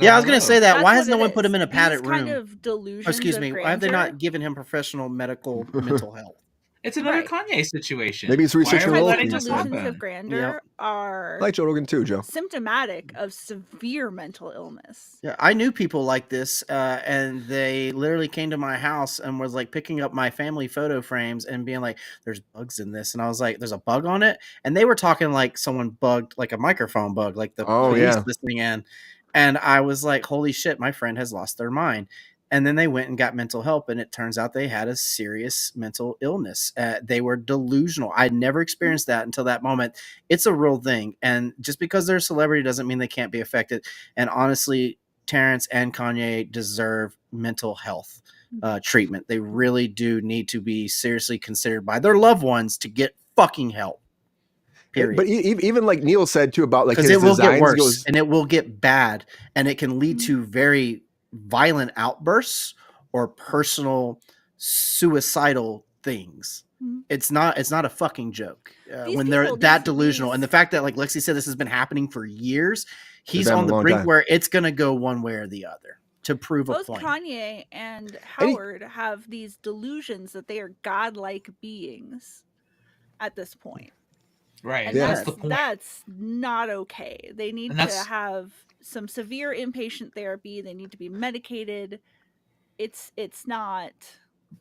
Yeah, I was going to say that. That's Why has what no it one is. put him in a padded These room? kind of delusions Excuse me. of Why have they grandeur. not given him professional medical mental health? It's another Right. Kanye situation. Maybe it's researching Why are we Rogan. letting this Delusions happen? of grandeur are I like Joe Rogan too, Joe. symptomatic of severe mental illness. Yeah, I knew people like this, and they literally came to my house and was like picking up my family photo frames and being like, "There's bugs in this," and I was like, "There's a bug on it," and they were talking like someone bugged, like a microphone bug, like the police listening in, and I was like, "Holy shit, my friend has lost their mind." And then they went and got mental help, and it turns out they had a serious mental illness. They were delusional. I'd never experienced that until that moment. It's a real thing. And just because they're a celebrity doesn't mean they can't be affected. And honestly, Terrence and Kanye deserve mental health treatment. They really do need to be seriously considered by their loved ones to get fucking help. Period. But even like Neil said too about like his Because it will designs get worse goes, and it will get bad, and it can lead to very violent outbursts or personal suicidal things. Mhm. It's not a fucking joke These when they're people, that these- delusional. And the fact that, like Lexi said, this has been happening for years, he's been on a the long brink time. where it's going to go one way or the other to prove a Both point. Kanye and And he- Howard have these delusions that they are godlike beings at this point. Right. And Yeah. That's the point. that's not okay. They need And to that's- have some severe inpatient therapy. They need to be medicated. It's not.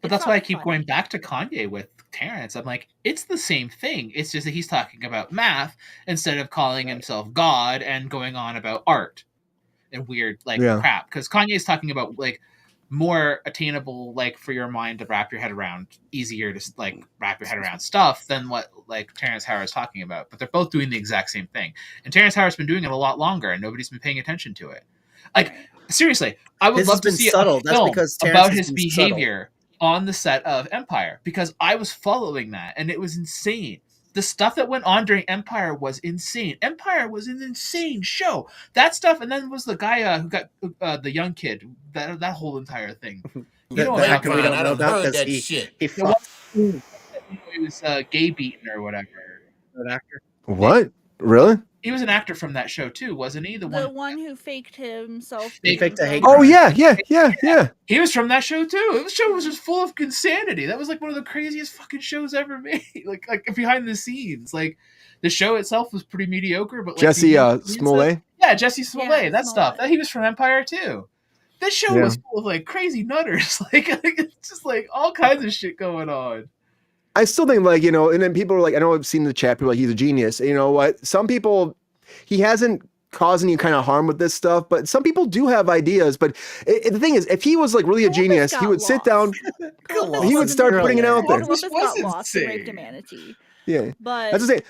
But it's that's not why I keep funny. going back to Kanye with Terrence. I'm like, it's the same thing. It's just that he's talking about math instead of calling himself God and going on about art and weird crap. Because Kanye's talking about like more attainable, like for your mind to wrap your head around, easier to like wrap your head around stuff than what like Terrence Howard's talking about. But they're both doing the exact same thing. And Terrence Howard's been doing it a lot longer, and nobody's been paying attention to it. Like seriously, I would His love has to been see subtle. a That's film because Terrence about has his been subtle. behavior on the set of Empire, because I was following that and it was insane. The stuff that went on during Empire was insane. Empire was an insane show. That stuff, and then was the guy who got the young kid. That whole entire thing. You know, That like, we don't I know done about heard because that he shit. fucked he was gay beaten or whatever. an actor. what? Really? He was an actor from that show too, wasn't he? The one who faked himself. He faked a hate Oh crime. yeah. He was from that show too. The show was just full of insanity. That was like one of the craziest fucking shows ever made. like behind the scenes, like the show itself was pretty mediocre. But like, Jesse the Smollett. yeah, Jesse Smollett, Yeah, that stuff. Smollett. That he was from Empire too. This show Yeah. was full of like crazy nutters. like it's just like all kinds of shit going on. I still think like, you know, and then people are like, I know I've seen the chat, people are like, he's a genius. You know what? Some people, he hasn't caused any kind of harm with this stuff, but some people do have ideas. But the thing is, if he was like really a Columbus genius, he got would sit down, Columbus he would wasn't start the putting it villain. out there. Columbus This got was lost and raped a insane. manatee. Yeah. But That's the thing.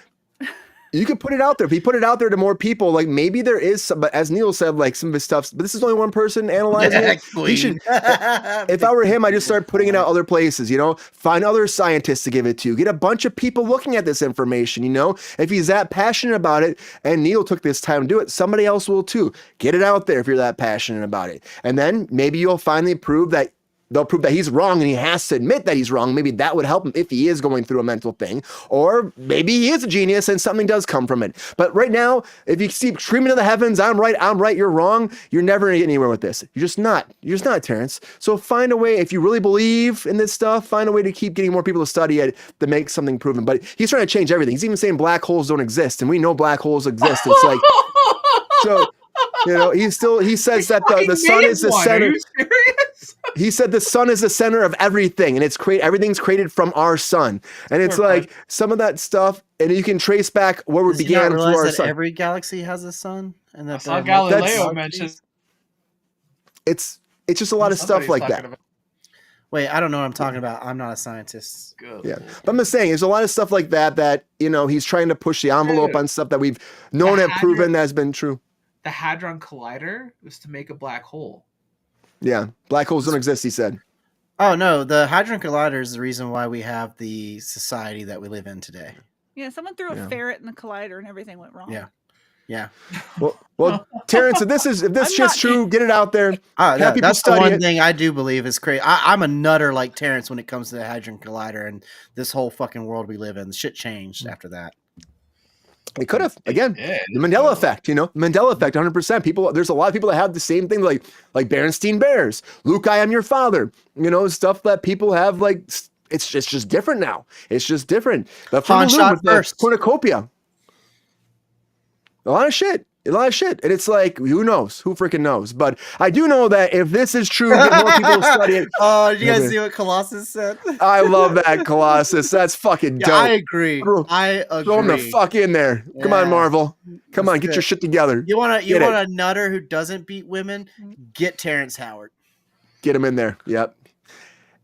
You could put it out there. If he put it out there to more people, like maybe there is some, but as Neil said, like some of his stuff, but this is only one person analyzing it. He should, if I were him, I'd just start putting it out other places, you know, find other scientists to give it to, get a bunch of people looking at this information, you know, if he's that passionate about it and Neil took this time to do it, somebody else will too. Get it out there if you're that passionate about it. And then maybe you'll finally prove that they'll prove that he's wrong and he has to admit that he's wrong. Maybe that would help him if he is going through a mental thing, or maybe he is a genius and something does come from it. But right now, if you keep screaming to the heavens, I'm right, you're wrong, you're never gonna get anywhere with this. You're just not, Terrence. So find a way, if you really believe in this stuff, find a way to keep getting more people to study it to make something proven. But he's trying to change everything. He's even saying black holes don't exist, and we know black holes exist. It's like, so, he says that the sun is the center. Are you serious? He said the sun is the center of everything, and everything's created from our sun. And it's like some of that stuff, and you can trace back where we began for our sun. Every galaxy has a sun, and I saw Galileo mention. It's just a lot of stuff like that. Wait, I don't know what I'm talking about. I'm not a scientist. Good. Yeah, but I'm just saying, there's a lot of stuff like that he's trying to push the envelope on stuff that we've known and proven has been true. The Hadron Collider was to make a black hole. Yeah, black holes don't exist, he said. Oh no, the Hadron Collider is the reason why we have the society that we live in today. Yeah, someone threw a ferret in the collider and everything went wrong. Yeah. Well, Terrence, if this shit's true, get it out there. Have people that's the study one it. thing I do believe is crazy. I'm a nutter like Terrence when it comes to the Hadron Collider and this whole fucking world we live in. Shit changed after that. It could have, again, the Mandela effect, Mandela effect, 100%. People, there's a lot of people that have the same thing, like Berenstein Bears, Luke, I am your father, stuff that people have, like, it's just different now. It's just different. The Han shot first. cornucopia. A lot of shit. And it's like, who knows? Who freaking knows? But I do know that if this is true, get more people to study it. Oh, did you guys see what Colossus said? I love that, Colossus. That's fucking dope. I agree. Throw him the fuck in there. Yeah. Come on, Marvel. Come on, get your shit together. You want a nutter who doesn't beat women? Get Terrence Howard. Get him in there. Yep.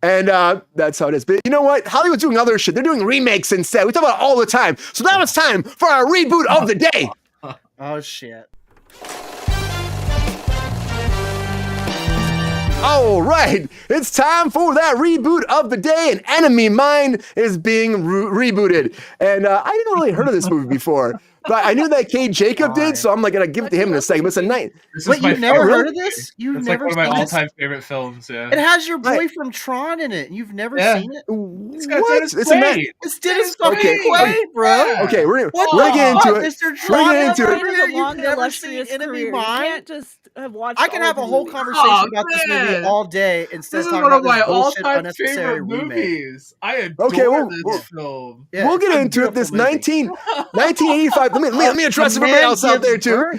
And that's how it is. But you know what? Hollywood's doing other shit. They're doing remakes instead. We talk about it all the time. So now it's time for our reboot of the day. Oh, shit. All right. It's time for that reboot of the day. And Enemy Mine is being rebooted. And I didn't really heard of this movie before. But I knew that Kate Jacob did, so I'm like gonna give it to him in a second. But it's a night. Wait, you've never heard of this? It's like one of my all-time favorite films. Yeah, it has your boy from Tron in it. You've never seen it? What? It's Dennis fucking Quaid, bro. Okay, we're gonna get into it. Mr. Tron, you've never seen Enemy Mine. You can't just watch. I can have a whole conversation about this movie all day instead of talking about this bullshit unnecessary movies. I adore this film. We'll get into it. This 1985. Let me address everybody else out there too.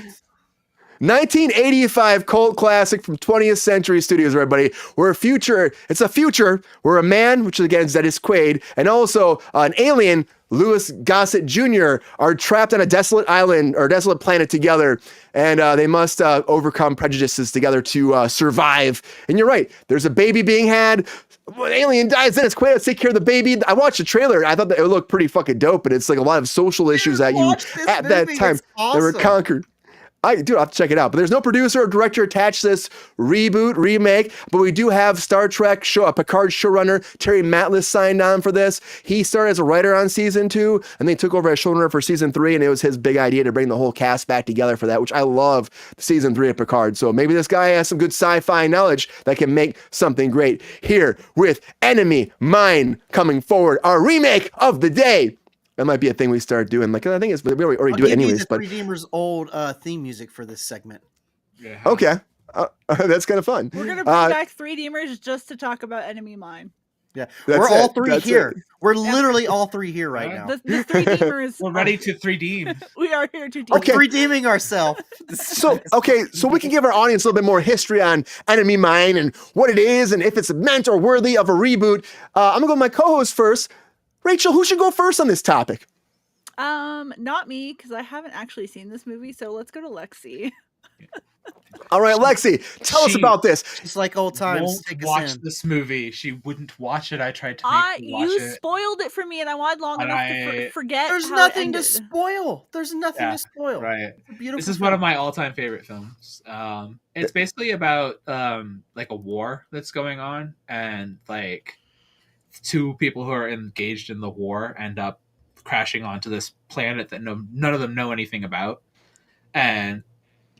1985 cult classic from 20th Century Studios, everybody. It's a future where a man, which again is Dennis Quaid, and also an alien, Louis Gossett Jr., are trapped on a desolate island or desolate planet together, and they must overcome prejudices together to survive. And you're right, there's a baby being had. When an alien dies, Dennis Quaid, let's take care of the baby. I watched the trailer. I thought that it looked pretty fucking dope, but it's like a lot of social issues that that time they were conquered. I'll have to check it out. But there's no producer or director attached to this remake. But we do have Star Trek Picard showrunner Terry Matliss signed on for this. He started as a writer on season 2, and they took over as showrunner for season 3. And it was his big idea to bring the whole cast back together for that, which I love season 3 of Picard. So maybe this guy has some good sci-fi knowledge that can make something great here with Enemy Mine coming forward, our remake of the day. That might be a thing we start doing. Like, I think we already do it anyways. But Redeemer's old theme music for this segment. Yeah. Okay, that's kind of fun. We're gonna bring back 3Demers just to talk about Enemy Mine. Yeah, we're all three here. We're literally all three here right now. The 3Demers. We're ready to 3D. We are here to We're 3D'ing ourselves. So we can give our audience a little bit more history on Enemy Mine and what it is and if it's meant or worthy of a reboot. I'm gonna go with my co-host first. Rachel, who should go first on this topic? Not me, because I haven't actually seen this movie, so let's go to Lexi. All right, Lexi, tell us about this. It's like old times. Won't watch this movie. She wouldn't watch it. I tried to make her watch you it. spoiled it for me, and I wanted long enough to forget. There's how nothing it to ended. spoil. There's nothing to spoil. Right. Beautiful. This is one of my all-time favorite films. It's basically about like a war that's going on, and like two people who are engaged in the war end up crashing onto this planet that none of them know anything about, and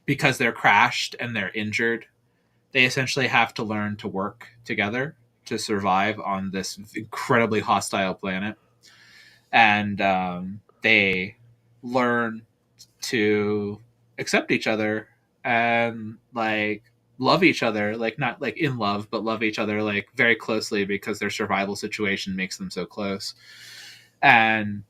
because they're crashed and they're injured, they essentially have to learn to work together to survive on this incredibly hostile planet, and they learn to accept each other and like love each other, like not like in love, but love each other like very closely because their survival situation makes them so close. And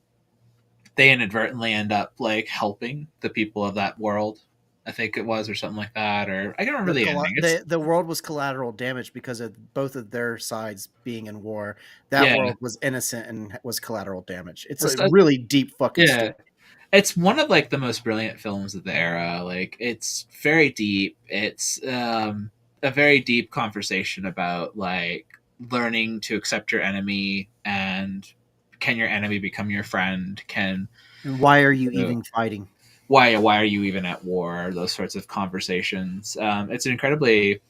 they inadvertently end up like helping the people of that world, I think it was, or something like that, or I can't remember the ending. The world was collateral damage because of both of their sides being in war. That Yeah. world was innocent and was collateral damage. It's It's a really deep fucking yeah. story. It's one of like the most brilliant films of the era. Like it's very deep. It's a very deep conversation about like learning to accept your enemy, and can your enemy become your friend? Can And why are you even fighting? why are you even at war? Those sorts of conversations. It's an incredibly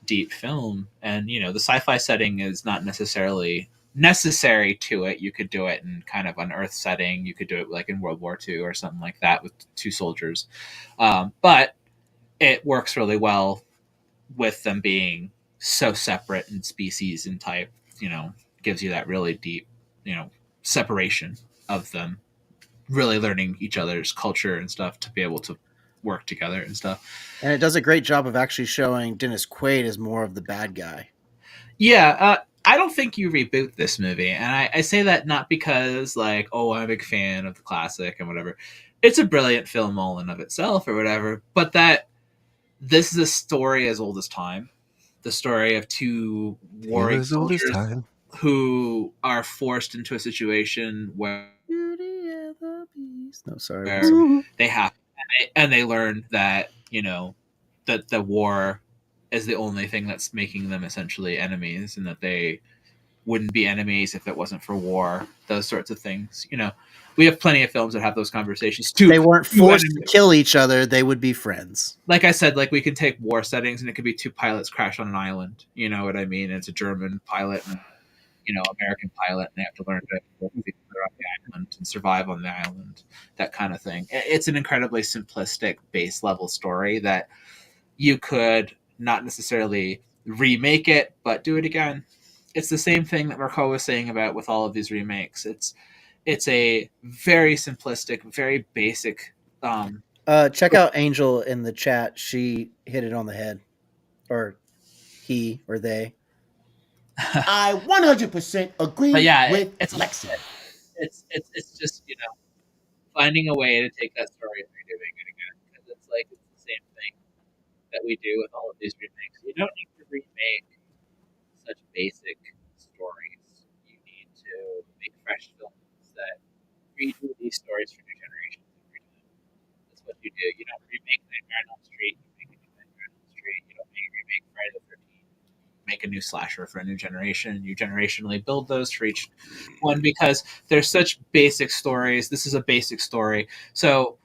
deep film, and you know the sci-fi setting is not necessarily necessary to it. You could do it in kind of an Earth setting. You could do it like in World War II or something like that with two soldiers, but it works really well with them being so separate in species and type. You know, gives you that really deep, you know, separation of them, really learning each other's culture and stuff to be able to work together and stuff. And it does a great job of actually showing Dennis Quaid as more of the bad guy. Yeah, I don't think you reboot this movie, and I say that not because like, oh, I'm a big fan of the classic and whatever. It's a brilliant film all in of itself or whatever, but that this is a story as old as time. The story of two warring soldiers who are forced into a situation where No, sorry. they have, and they learn that, you know, that the war is the only thing that's making them essentially enemies, and that they wouldn't be enemies if it wasn't for war. Those sorts of things. You know, we have plenty of films that have those conversations too. They weren't forced to kill each other, they would be friends. Like I said, like we can take war settings and it could be two pilots crash on an island. You know what I mean? It's a German pilot and, you know, American pilot, and they have to learn to work with each other on the island and survive on the island. That kind of thing. It's an incredibly simplistic base level story that you could not necessarily remake it, but do it again. It's the same thing that Marco was saying about with all of these remakes. It's a very simplistic, very basic. Check out Angel in the chat. She hit it on the head, or he or they. I 100% agree But yeah, with it's Lexi. It's just, you know, finding a way to take that story and redoing it again, because it's like it's the same thing that we do with all of these remakes. You don't need to remake such basic stories. You need to make fresh films that redo these stories for new generations every time. That's what you do. You don't remake Nightmare on Elm Street. You make a new Nightmare on Elm Street. You don't remake Friday the 13th. Make a new slasher for a new generation. You generationally build those for each one, because they're such basic stories. This is a basic story. So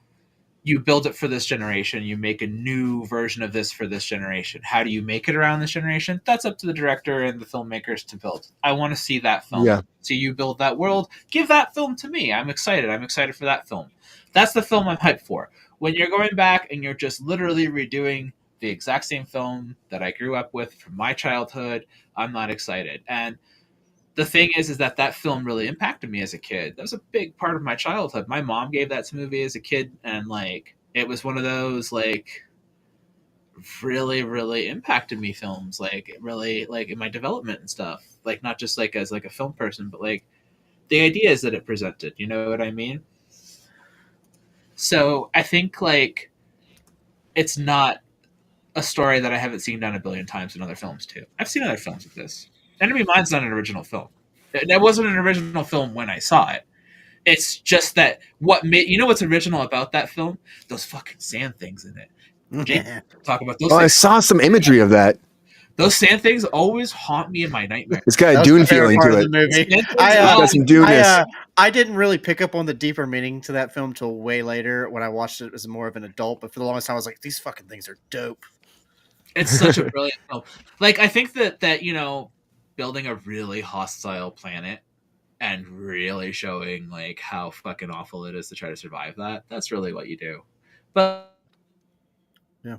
you build it for this generation. You make a new version of this for this generation. How do you make it around this generation? That's up to the director and the filmmakers to build. I want to see that film. Yeah. See you build that world. Give that film to me. I'm excited. I'm excited for that film. That's the film I'm hyped for. When you're going back and you're just literally redoing the exact same film that I grew up with from my childhood, I'm not excited. And the thing is that that film really impacted me as a kid. That was a big part of my childhood. My mom gave that to me as a kid, and like it was one of those like really, really impacted me films. Like it really, like in my development and stuff. Like not just like as like a film person, but like the ideas that it presented. You know what I mean? So I think like it's not a story that I haven't seen done a billion times in other films too. I've seen other films with this. Enemy Mine's not an original film. That wasn't an original film when I saw it. It's just that what made, you know what's original about that film? Those fucking sand things in it. Jake, talk about those. Oh, I things. saw some imagery of that. Those sand things always haunt me in my nightmares. It's got a That was Dune my favorite feeling part to of it. the movie. It's got some Dune-ness. I didn't really pick up on the deeper meaning to that film till way later when I watched it as more of an adult. But for the longest time, I was like, these fucking things are dope. It's such a brilliant film. Like I think that you know, building a really hostile planet and really showing like how fucking awful it is to try to survive that. That's really what you do. But Yeah.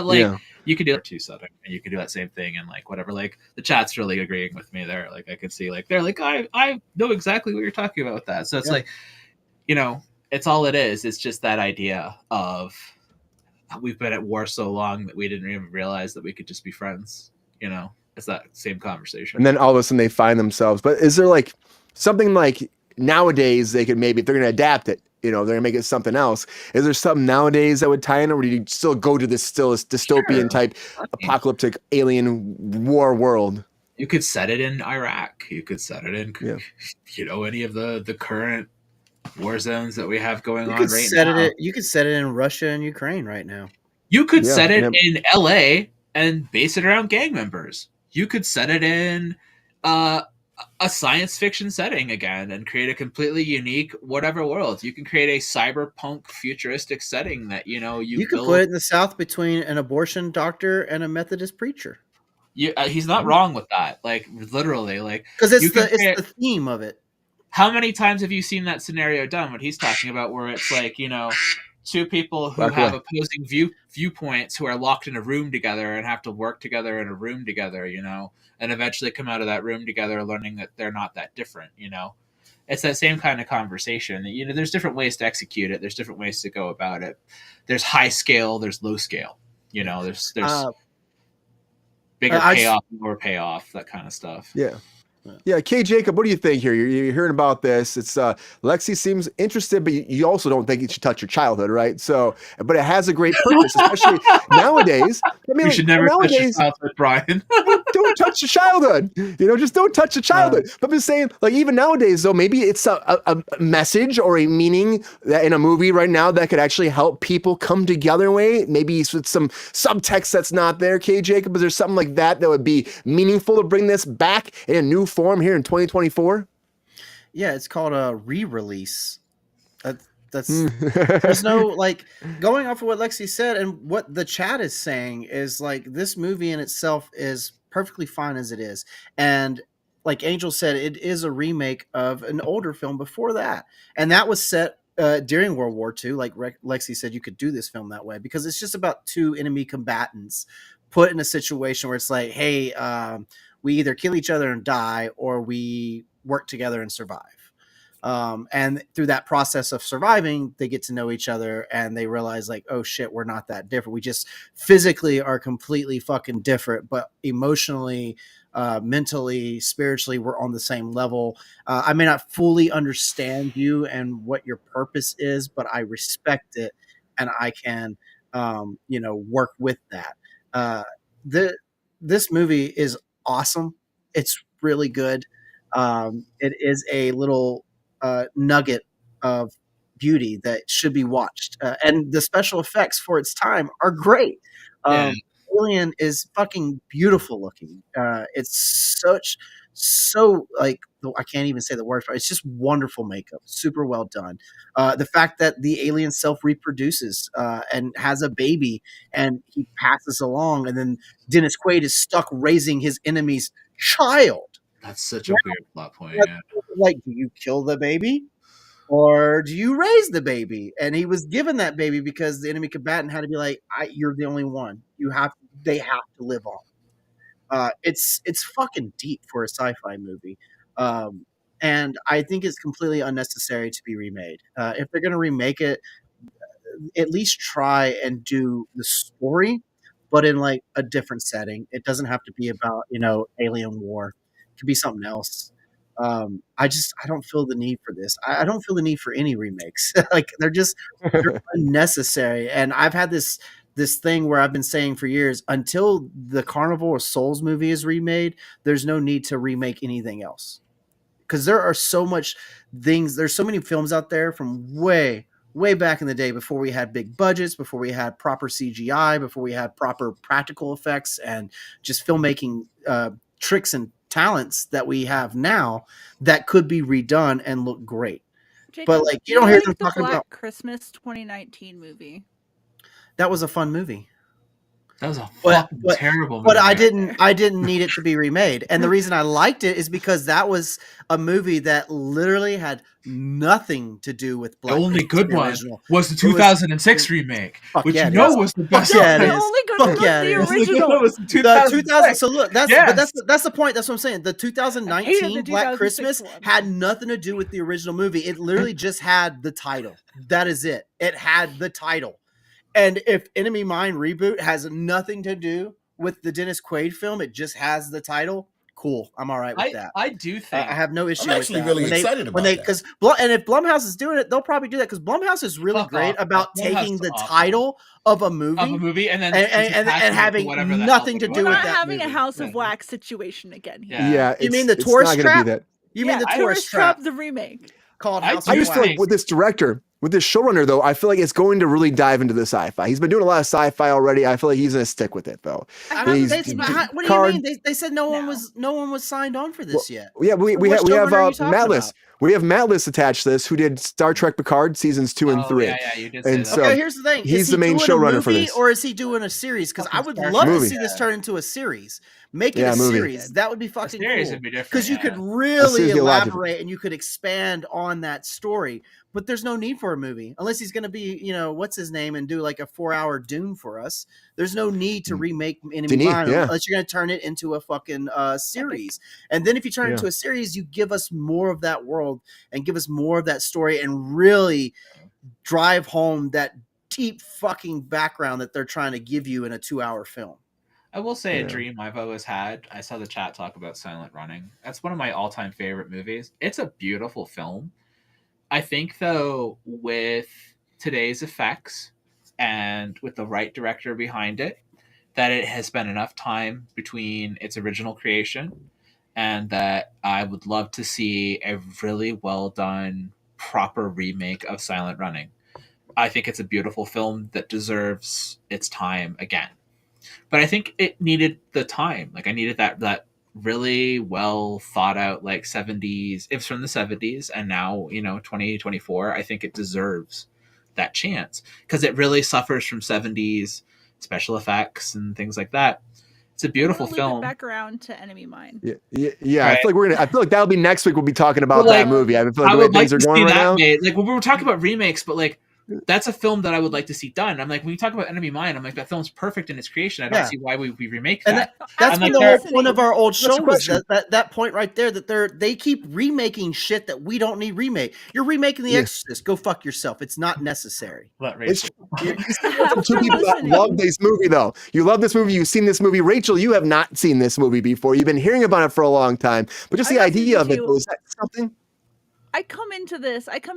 like Yeah. you could do that too, setting, and you could do that same thing, and like whatever. Like the chat's really agreeing with me there. Like I could see like they're like I know exactly what you're talking about with that. So it's Yeah. like, you know, it's all it is. It's just that idea of we've been at war so long that we didn't even realize that we could just be friends. You know, it's that same conversation. And then all of a sudden they find themselves. But is there like something like nowadays they could maybe, if they're going to adapt it, you know, they're going to make it something else. Is there something nowadays that would tie in, or do you still go to this dystopian type apocalyptic alien war world? You could set it in Iraq. You could set it in, Yeah. you know, any of the current war zones that we have going You on could right set now. it. You could set it in Russia and Ukraine right now. You could Yeah, set it yeah. in LA and base it around gang members. You could set it in a science fiction setting again and create a completely unique whatever world. You can create a cyberpunk futuristic setting that, you know, You could build. put it in the South between an abortion doctor and a Methodist preacher. He's not wrong with that. Like literally, like Because you can create- it's the theme of it. How many times have you seen that scenario done? What he's talking about, where it's like, you know, two people who Black have away. opposing viewpoints who are locked in a room together and have to work together in a room together, you know, and eventually come out of that room together learning that they're not that different, you know. It's that same kind of conversation. You know, there's different ways to execute it. There's different ways to go about it. There's high scale, there's low scale. You know, there's bigger payoff, lower payoff, that kind of stuff. Yeah. Yeah, Kay Jacob, what do you think here? You're hearing about this. It's Lexi seems interested, but you also don't think it should touch your childhood, right? So, but it has a great purpose, especially nowadays. I mean, We like, should never touch your nowadays, childhood, Brian. don't touch the childhood. You know, just don't touch the childhood. But I'm just saying, like, even nowadays, though, maybe it's a message or a meaning that in a movie right now that could actually help people come together in a way. Maybe with some subtext that's not there, Kay Jacob. Is there something like that that would be meaningful to bring this back in a new form here in 2024? Yeah, it's called a re-release. That's there's no, like, going off of what Lexi said and what the chat is saying is like this movie in itself is perfectly fine as it is. And like Angel said, it is a remake of an older film before that. And that was set during World War II. Like Lexi said, you could do this film that way because it's just about two enemy combatants put in a situation where it's like, hey, we either kill each other and die or we work together and survive. And through that process of surviving, they get to know each other and they realize like, oh shit, we're not that different. We just physically are completely fucking different, but emotionally, mentally, spiritually, we're on the same level. I may not fully understand you and what your purpose is, but I respect it and I can, work with that. This movie is awesome. It's really good. It is a little nugget of beauty that should be watched. And the special effects for its time are great. Yeah. Alien is fucking beautiful looking. It's so like, I can't even say the word for it. It's just wonderful makeup, super well done. The fact that the alien self reproduces and has a baby and he passes along, and then Dennis Quaid is stuck raising his enemy's child. That's such a weird plot point. Like, Yeah. like, do you kill the baby or do you raise the baby? And he was given that baby because the enemy combatant had to be like, you're the only one. They have to live on. It's fucking deep for a sci-fi movie. And I think it's completely unnecessary to be remade. If they're going to remake it, at least try and do the story, but in like a different setting. It doesn't have to be about, alien war. It could be something else. I don't feel the need for this. I don't feel the need for any remakes. Like they're unnecessary. And I've had this thing where I've been saying for years, until the Carnival of Souls movie is remade, there's no need to remake anything else. Because there are so much things, there's so many films out there from way back in the day before we had big budgets, before we had proper CGI, before we had proper practical effects and just filmmaking tricks and talents that we have now that could be redone and look great. Jacob, But like, you don't hear them the talking Black about Christmas 2019 movie. that was a fun movie. That was a But- fucking but- terrible movie. But I didn't need it to be remade. And the reason I liked it is because that was a movie that literally had nothing to do with The only blackface, good the one original. was the It was- 2006 remake, Fuck which yeah, you it know is. was the best. yeah, it the is. only good Fuck one yeah, was it the is. The good one original. was the The 2006. 2000. So look, that's Yes. but that's the point. That's what I'm saying. The 2019 Black 2006 Christmas one. had nothing to do with the original movie. It literally just had the title. That is it. It had the title. And if Enemy Mine reboot has nothing to do with the Dennis Quaid film, it just has the title. Cool, I'm all right with that. I do think I have no issue I'm with actually that. really When they- excited when about they that. because and if Blumhouse is doing it, they'll probably do that because Blumhouse is really Fuck great off. about Blumhouse taking is the awful. title of a movie, of a movie and then and attaching it to having whatever the nothing hell to they do We're with not that having a movie. House of Yeah. Wax situation again here. Yeah. You mean the it's Tourist not gonna Trap? be that. You mean the Yeah, Tourist Trap the remake. called I House do I of just feel like Wax? with this director, with this showrunner, though, I feel like it's going to really dive into the sci-fi. He's been doing a lot of sci-fi already. I feel like he's going to stick with it, though. He's- What do Card- you mean? They said no one No. was signed on for this yet. Yeah, we What have showrunner are you talking Matt about? List. We have Matt List attached to this, who did Star Trek Picard seasons 2 and 3. Yeah, you did say And that. so Okay, here's the thing. he's Is the he main doing a showrunner for movie this. or is he doing a series? Because I Fucking would Star love to Movie. see this turn into a series. Make it Yeah, a movie. series. That would be The fucking series cool. would be different. Because you yeah. could A really series would be a lot different. elaborate and you could expand on that story. But there's no need for a movie unless he's going to be, what's his name, and do like a 4-hour Dune for us. There's no need to remake Enemy Denis, Mine yeah. unless you're going to turn it into a fucking series. And then if you turn it Yeah. into a series, you give us more of that world and give us more of that story and really drive home that deep fucking background that they're trying to give you in a 2-hour film. I will say Yeah. a dream I've always had. I saw the chat talk about Silent Running. That's one of my all-time favorite movies. It's a beautiful film. I think though, with today's effects and with the right director behind it, that it has spent enough time between its original creation and that I would love to see a really well done, proper remake of Silent Running. I think it's a beautiful film that deserves its time again. But I think it needed the time. Like I needed that really well thought out 70s. It's from the 70s and now 2024. I think it deserves that chance because it really suffers from 70s special effects and things like that. It's a beautiful Loop it film. back around to Enemy Mine. Yeah. Right. I feel like that'll be next week. We'll be talking about Well, that movie. I feel like I the way would like things are to going see right that now. made. Like when we were talking about remakes, but that's a film that I would like to see done. I'm like, when you talk about Enemy Mine, I'm like, that film's perfect in its creation. I don't Yeah. see why we remake And that. that's I'm been like, the whole there- point of our old That's show the was question. that point right there that they keep remaking shit that we don't need remake. You're remaking The Yeah. Exorcist. Go fuck yourself. It's not necessary. Let It's Rachel- from two people that listening. love this movie, though. You love this movie. You've seen this movie. Rachel, you have not seen this movie before. You've been hearing about it for a long time. But just I the listened idea of it, to- though, is that something? I come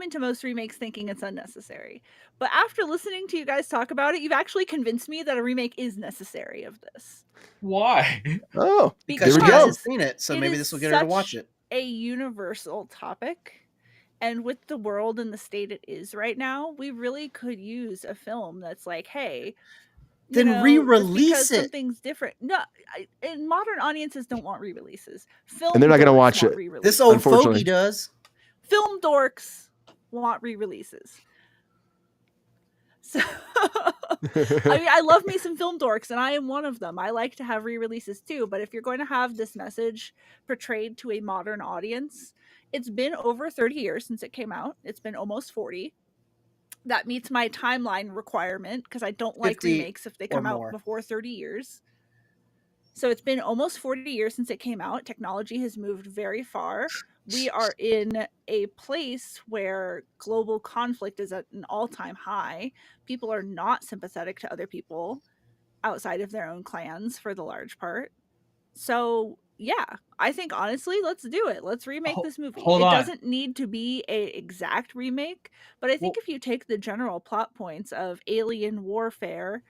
into most remakes thinking it's unnecessary. But after listening to you guys talk about it, you've actually convinced me that a remake is necessary of this. Why? Oh, Because there we she go. hasn't seen it, so it maybe is this will get her to watch such it. A universal topic. And with the world and the state it is right now, we really could use a film that's like, hey, Then just re-release because it. Something's different. No, and modern audiences don't want re-releases. Film And they're not gonna dorks watch want it. re-releases. This old Unfortunately. fogey does. Film dorks want re-releases. So I mean, I love me some film dorks, and I am one of them. I like to have re-releases too. But if you're going to have this message portrayed to a modern audience, it's been over 30 years since it came out. It's been almost 40. That meets my timeline requirement because I don't like 50 remakes if they or come out more. before 30 years. So it's been almost 40 years since it came out. Technology has moved very far. We are in a place where global conflict is at an all-time high. People are not sympathetic to other people outside of their own clans for the large part. So yeah, I think honestly, let's do it. Let's remake this movie. hold It on. doesn't need to be a exact remake, but I think if you take the general plot points of alien warfare,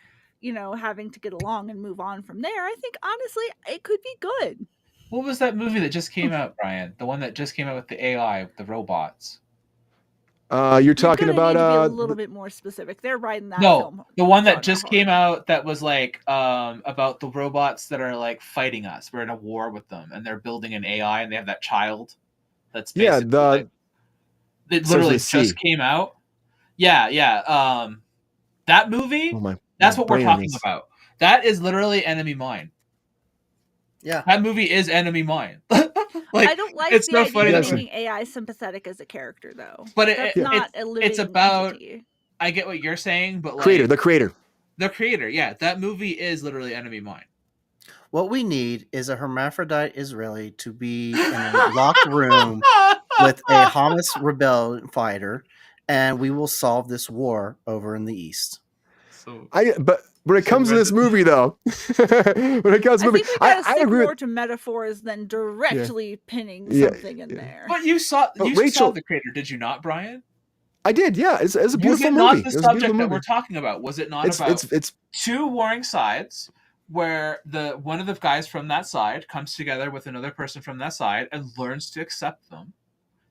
having to get along and move on from there, I think honestly it could be good. What was that movie that just came out, Brian? The one that just came out with the AI, with the robots. You're talking You're gonna about need to be a little bit more specific. They're riding that No, film. the one that genre just hard. came out that was about the robots that are fighting us. We're in a war with them, and they're building an AI, and they have that child. That's Yeah, basically it Starts literally with C. just came out. Yeah. That movie. Oh my! That's my what we're brain talking is- about. That is literally Enemy Mine. Yeah. That movie is Enemy Mine. Like, I don't like it's the so idea funny of that making AI sympathetic as a character, though. But That's not a living it's about. entity. I get what you're saying, but like The creator. the creator, yeah, that movie is literally Enemy Mine. What we need is a hermaphrodite Israeli to be in a locked room with a Hamas rebellion fighter, and we will solve this war over in the East. So But when it comes to this movie, though, when it comes to I movie, think we gotta I stick agree. more to metaphors than directly pinning Yeah, something in there. But you saw Rachel- the creator, did you not, Brian? I did, yeah. It's a Was beautiful it movie. not It the was a subject beautiful that movie. we're talking about? Was it not about It's two warring sides where one of the guys from that side comes together with another person from that side and learns to accept them?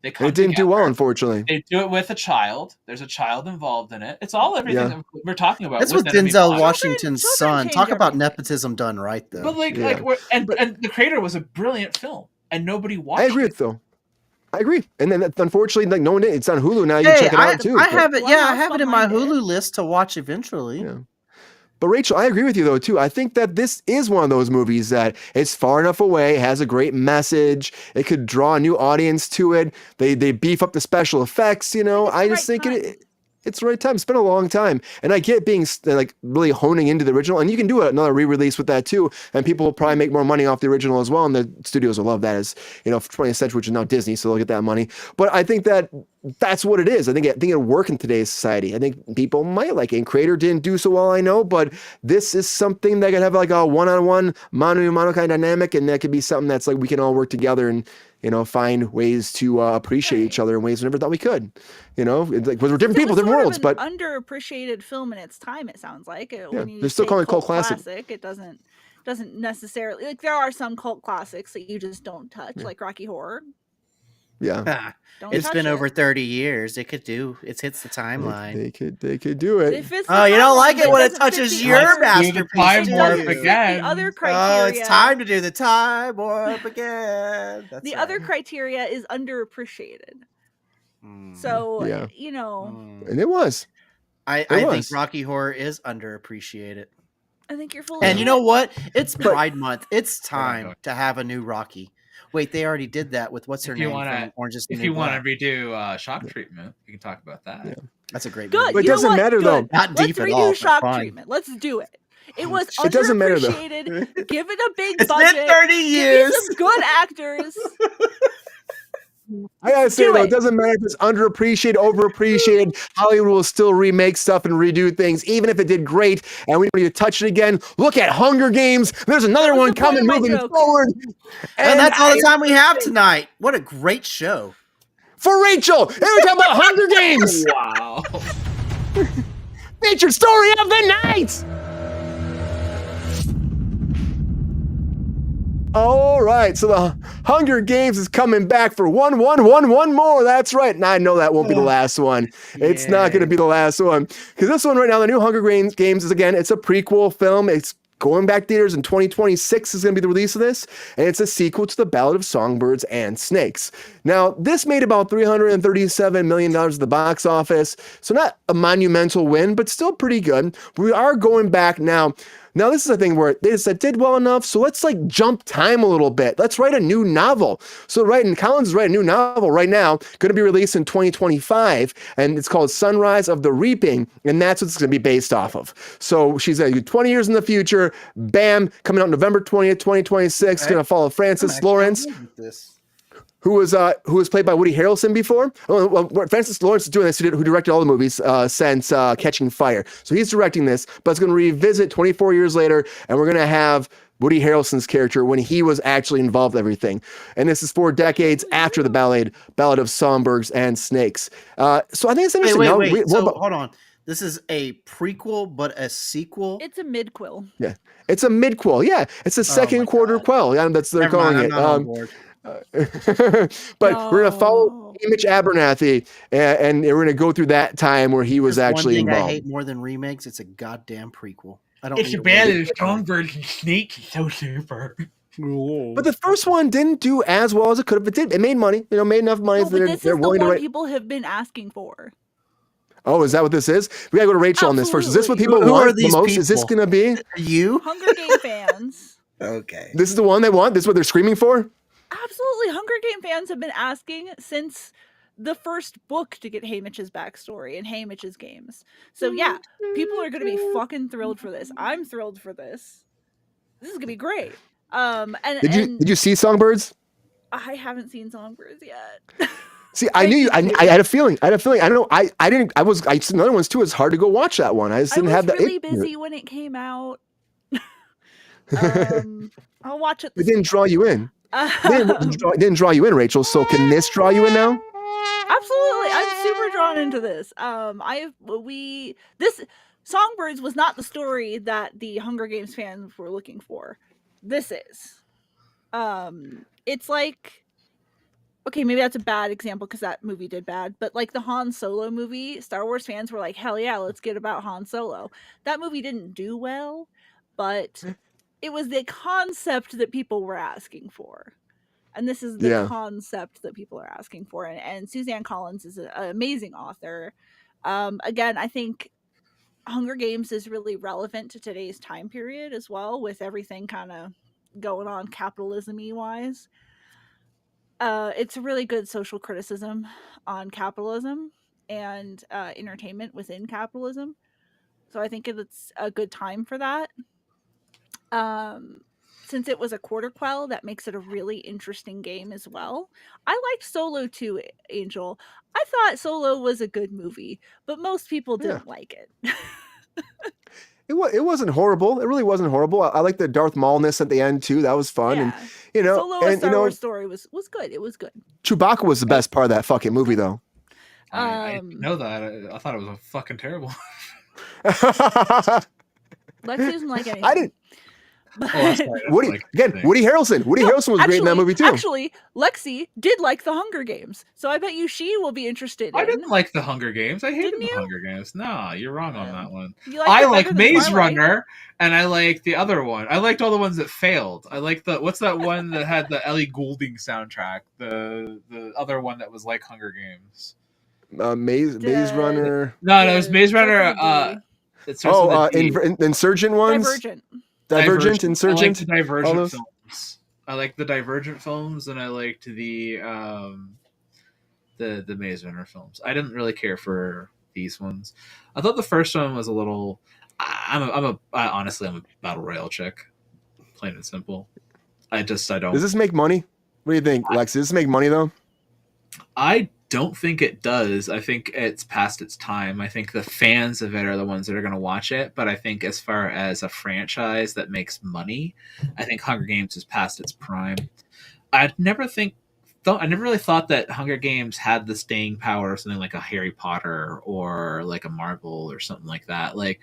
They come it didn't do well, together. unfortunately. They do it with a child. There's a child involved in it. It's all everything Yeah. that we're talking about. That's with with Enemy Denzel Mine. Washington's Children son. change Talk about everything. nepotism done right, though. But like, Yeah. and the creator was a brilliant film, and nobody watched I agree it. with though. I agree. And then unfortunately, like no one did. It's on Hulu now. You Hey, can check it out too. I but- have it. Yeah, I Blumhouse have it in my behind it. Hulu list to watch eventually. Yeah. But Rachel, I agree with you though too. I think that this is one of those movies that it's far enough away, has a great message. It could draw a new audience to it. They beef up the special effects. You know, I just think it's the right time. It's been a long time, and I get being like really honing into the original. And you can do another re-release with that too, and people will probably make more money off the original as well. And the studios will love that, as you know, 20th century, which is now Disney, so they'll get that money. But I think that that's what it is. I think it'll work in today's society. I think people might like it. And Creator didn't do so well, I know, but this is something that could have like a one-on-one, mano-a-mano kind of dynamic, and that could be something that's like we can all work together and, you know, find ways to appreciate each other in ways we never thought we could. You know, it's like, 'cause we're different people, different worlds, but underappreciated film in its time. It sounds like when you they're still say calling it cult classic. It doesn't necessarily like there are some cult classics that you just don't touch, like Rocky Horror. Yeah, Don't It's touch been it. over 30 years. It hits the timeline. they could do it. If it's the Oh, you don't like timeline, it when it doesn't fit touches the your other- masterpiece. time do warp you? again. The other Oh, criteria. it's time to do the time warp again. That's The right. other criteria is underappreciated. Mm. So Yeah. you know, Mm. And it was. I was. think Rocky Horror is underappreciated. I think you're full. And of you it. know what? It's Pride Month. It's time to have a new Rocky. Wait, they already did that with what's her If you name wanna- from Orange is the If New you want to Black. redo Shock Treatment, we can talk about that. Yeah. That's a great Good. movie. But it You know doesn't what? matter, Good. though. Not Let's deep at redo all, but Shock fun. Treatment. Let's do it. It was It doesn't matter, though. underappreciated. Give it a big It's budget. been 30 Give me years. some good actors. I gotta say Do though, it. it doesn't matter if it's underappreciated, overappreciated. Hollywood will still remake stuff and redo things, even if it did great. And we don't need to touch it again. Look at Hunger Games. There's another That was one the point coming, of my moving joke. forward. And that's all the time we have tonight. What a great show. For Rachel, and we're talking about Hunger Games, Wow. featured story of the night. All right, so the Hunger Games is coming back for one more. That's right, and I know that won't be the last one. It's not going to be the last one because this one right now, the new Hunger Games is again, it's a prequel film. It's going back theaters in 2026 is going to be the release of this, and it's a sequel to The Ballad of Songbirds and Snakes. Now, this made about $337 million at the box office, so not a monumental win, but still pretty good. We are going back now. Now, this is a thing where they just said, did well enough, so let's like jump time a little bit. Let's write a new novel. So Collins is writing a new novel right now, going to be released in 2025, and it's called Sunrise of the Reaping, and that's what it's going to be based off of. So she's 20 years in the future, bam, coming out November 20th, 2026, going to follow Francis Lawrence, who was played by Woody Harrelson before. Well, Francis Lawrence is doing this, who directed all the movies since Catching Fire. So he's directing this, but it's going to revisit 24 years later, and we're going to have Woody Harrelson's character when he was actually involved in everything. And this is 4 decades after the Ballad of Songbirds and Snakes. So I think it's interesting. Wait. Hold on. This is a prequel, but a sequel? It's a midquel. Yeah, it's a midquel. Yeah, it's a second quarter quel. Yeah, that's they're Never calling mind, it. I'm not on board. But we're gonna follow Hamish Abernathy, and we're gonna go through that time where he was There's actually one thing involved. I hate more than remakes. It's a goddamn prequel. I don't. It's need a a ballad remake. of Songbirds and Snakes. It's so super. But the first one didn't do as well as it could have. It did. It made money. Made enough money No, that but this they're is the willing to one write. people have been asking for. Oh, is that what this is? We gotta go to Rachel on this first. Is this what people Who are want the these most? Is this people? gonna be? You? Hunger Game fans. Okay. This is the one they want? This is what they're screaming for? Absolutely. Hunger Game fans have been asking since the first book to get Haymitch's backstory and Haymitch's games. So yeah, people are gonna be fucking thrilled for this. I'm thrilled for this. This is gonna be great. And Did you see Songbirds? I haven't seen Songbirds yet. See, I knew you. I had a feeling. I don't know. I didn't. I was. I another one's too. It's hard to go watch that one. I just didn't have was the. really busy when it came out. I'll watch it. It didn't draw you in. It didn't draw you in, Rachel. So can this draw you in now? Absolutely, I'm super drawn into this. This Songbirds was not the story that the Hunger Games fans were looking for. This is. It's like, okay, maybe that's a bad example because that movie did bad, but like the Han Solo movie, Star Wars fans were like, hell yeah, let's get about Han Solo. That movie didn't do well, but it was the concept that people were asking for. And this is the concept that people are asking for. And Suzanne Collins is an amazing author. Again, I think Hunger Games is really relevant to today's time period as well, with everything kind of going on capitalism-y wise. It's a really good social criticism on capitalism and entertainment within capitalism. So I think it's a good time for that. Since it was a quarter quell, that makes it a really interesting game as well. I liked Solo too, Angel. I thought Solo was a good movie, but most people didn't like it. It wasn't horrible. It really wasn't horrible. I like the Darth Maulness at the end too. That was fun. Yeah. And Solo, a Star Wars story was good. It was good. Chewbacca was the best part of that fucking movie, though. I didn't know that. I thought it was fucking terrible. Lex doesn't like anything. I didn't. Oh, Woody Harrelson. Woody Harrelson was great in that movie too. Actually, Lexi did like the Hunger Games, so I bet you she will be interested. I didn't like the Hunger Games. I hated the Hunger Games. No, you're wrong on that one. I like Maze Runner, and I like the other one. I liked all the ones that failed. I like what's that one that had the Ellie Goulding soundtrack? The other one that was like Hunger Games. Maze Runner. No, it was Maze Runner. Insurgent ones. Divergent, Insurgent. I like the Divergent films. I like the Divergent films, and I liked the Maze Runner films. I didn't really care for these ones. I thought the first one was a little. Honestly, I'm a battle royale chick, plain and simple. I don't. Does this make money? What do you think, Lex? Does this make money though? I don't think it does. I think it's past its time. I think the fans of it are the ones that are going to watch it. But I think as far as a franchise that makes money, I think Hunger Games is past its prime. I never really thought that Hunger Games had the staying power of something like a Harry Potter or like a Marvel or something like that. Like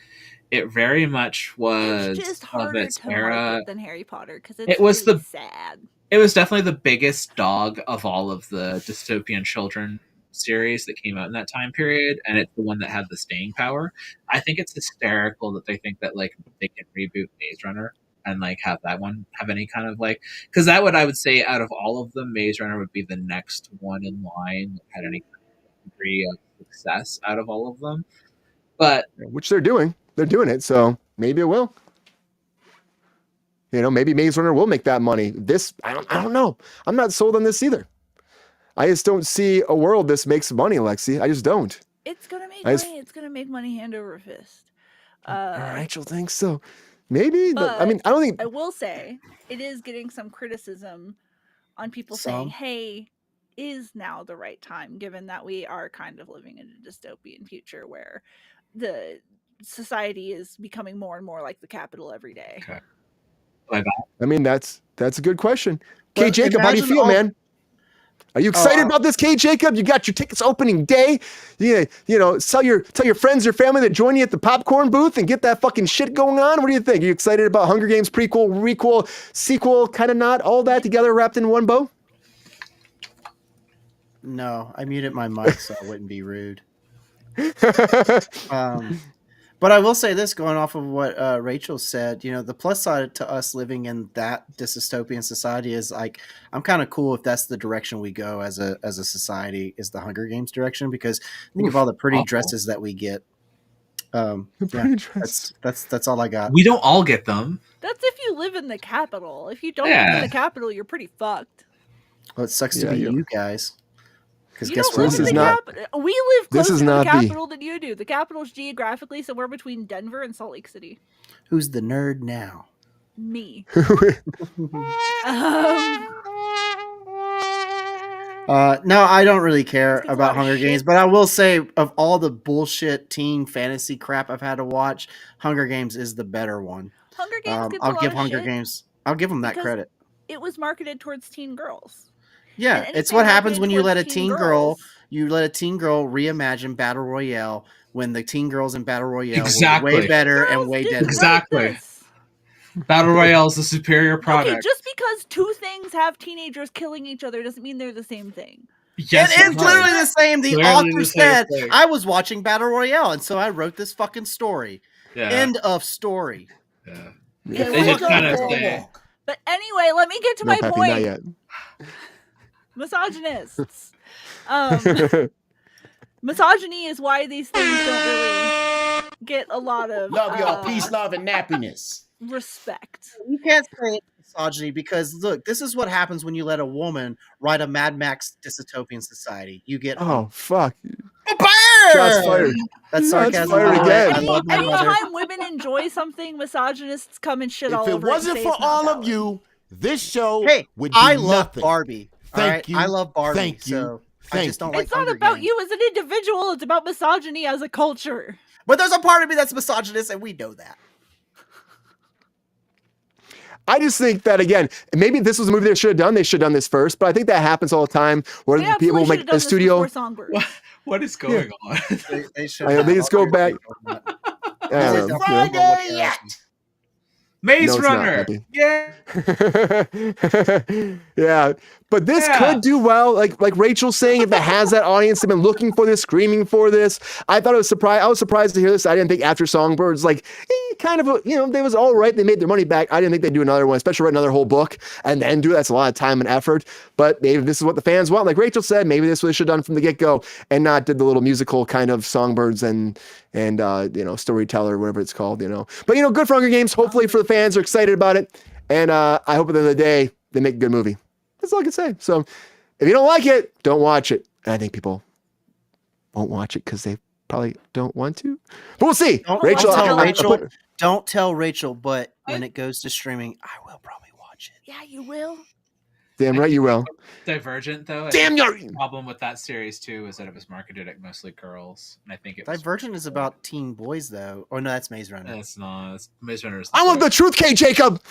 it very much was it's just harder of its to era market than Harry Potter because it was really the sad. It was definitely the biggest dog of all of the dystopian children series that came out in that time period, and it's the one that had the staying power. I think it's hysterical that they think that like they can reboot Maze Runner and like have that one have any kind of like, because I would say out of all of them, Maze Runner would be the next one in line that had any kind of degree of success out of all of them. But which they're doing it, so maybe it will. Maybe Maze Runner will make that money. This, I don't know. I'm not sold on this either. I just don't see a world this makes money, Lexi. I just don't. It's gonna make money. It's gonna make money hand over fist. Rachel thinks so. Maybe. I don't think. I will say it is getting some criticism on people saying, "Hey, is now the right time?" Given that we are kind of living in a dystopian future where the society is becoming more and more like the Capitol every day. Okay. That's a good question. Kay Jacob, how do you feel, man? Are you excited about this, Kay Jacob? You got your tickets opening day. Tell your friends or family to join you at the popcorn booth and get that fucking shit going on. What do you think? Are you excited about Hunger Games prequel, requel, sequel, kind of not all that together wrapped in one bow? No, I muted my mic so I wouldn't be rude. But I will say this, going off of what Rachel said, the plus side to us living in that dystopian society is like, I'm kind of cool if that's the direction we go as a society, is the Hunger Games direction, because think of all the pretty awful. dresses that we get. Pretty dress. That's all I got. We don't all get them. That's if you live in the capital. If you don't live in the capital, you're pretty fucked. Well, it sucks to be you guys. Because You guess don't what? live This in is the not- capital. We live this closer is to the not the- capital than you do. The capital's geographically somewhere between Denver and Salt Lake City. Who's the nerd now? Me. No, I don't really care Gets a lot about of Hunger shit. Games, but I will say, of all the bullshit teen fantasy crap I've had to watch, Hunger Games is the better one. Hunger Games gets a I'll lot give of Hunger shit Games. I'll give them that because credit. It was marketed towards teen girls. Yeah, And it's anything what happens marketed when you let a towards teen girl. girls- You let a teen girl reimagine Battle Royale when the teen girls in Battle Royale Exactly. were way better and Girls way didn't deadly. write Exactly. this. Battle Royale is the superior product. Okay, just because two things have teenagers killing each other doesn't mean they're the same thing. yes, It is does. literally the same. The Literally author the same said, thing. I was watching Battle Royale, and so I wrote this fucking story. Yeah. End of story. Yeah. Okay, They just well, kind of For a say, walk. But anyway, let me get to No, my Peppy, point. not yet. Misogynists. Misogyny is why these things don't really get a lot of Love y'all. Peace, love, and nappiness. respect. You can't say it's misogyny because, look, this is what happens when you let a woman write a Mad Max dystopian society. You get Oh, fuck. Bam! Shots fired. That's Shots sarcasm. fired I again. love my mother. Anytime women enjoy something, misogynists come and shit all If over it and wasn't say for it's not all of valid. you, this show Hey, would be I love nothing. Barbie. Thank all right? you. I love Barbie. Thank you. So I Thank just don't you. like It's not Hunger about Games. you as an individual, it's about misogyny as a culture. But there's a part of me that's misogynist, and we know that. I just think that, again, maybe this was a movie they should have done. They should have done this first, but I think that happens all the time where They people absolutely should make have done a this studio. before Songbird. what is going on? They should I know, they just go back. I don't know, you know. Friday yet. Maze No, it's not, Runner. Peppy. Yeah. Yeah, but this could do well. Like Rachel's saying, if it has that audience, they've been looking for this, screaming for this. I thought it was surprised. I was surprised to hear this. I didn't think after Songbirds, kind of, they was all right. They made their money back. I didn't think they'd do another one, especially write another whole book and then do it. That's a lot of time and effort. But maybe this is what the fans want. Like Rachel said, maybe this was should have done from the get go and not did the little musical kind of Songbirds and Storyteller, whatever it's called. But good for Hunger Games. Hopefully for the fans are excited about it. And I hope at the end of the day they make a good movie. That's all I can say. So if you don't like it, don't watch it. And I think people won't watch it because they probably don't want to. But we'll see. Don't tell Rachel, but when it goes to streaming, I will probably watch it. Yeah, you will. Damn right you will. Divergent, though. I Damn think you. The problem with that series, too, is that it was marketed at mostly girls. And I think it was. Divergent is about teen boys, though. Oh, no, that's Maze Runner. It's not. Maze Runner is. I want the truth, K. Jacob.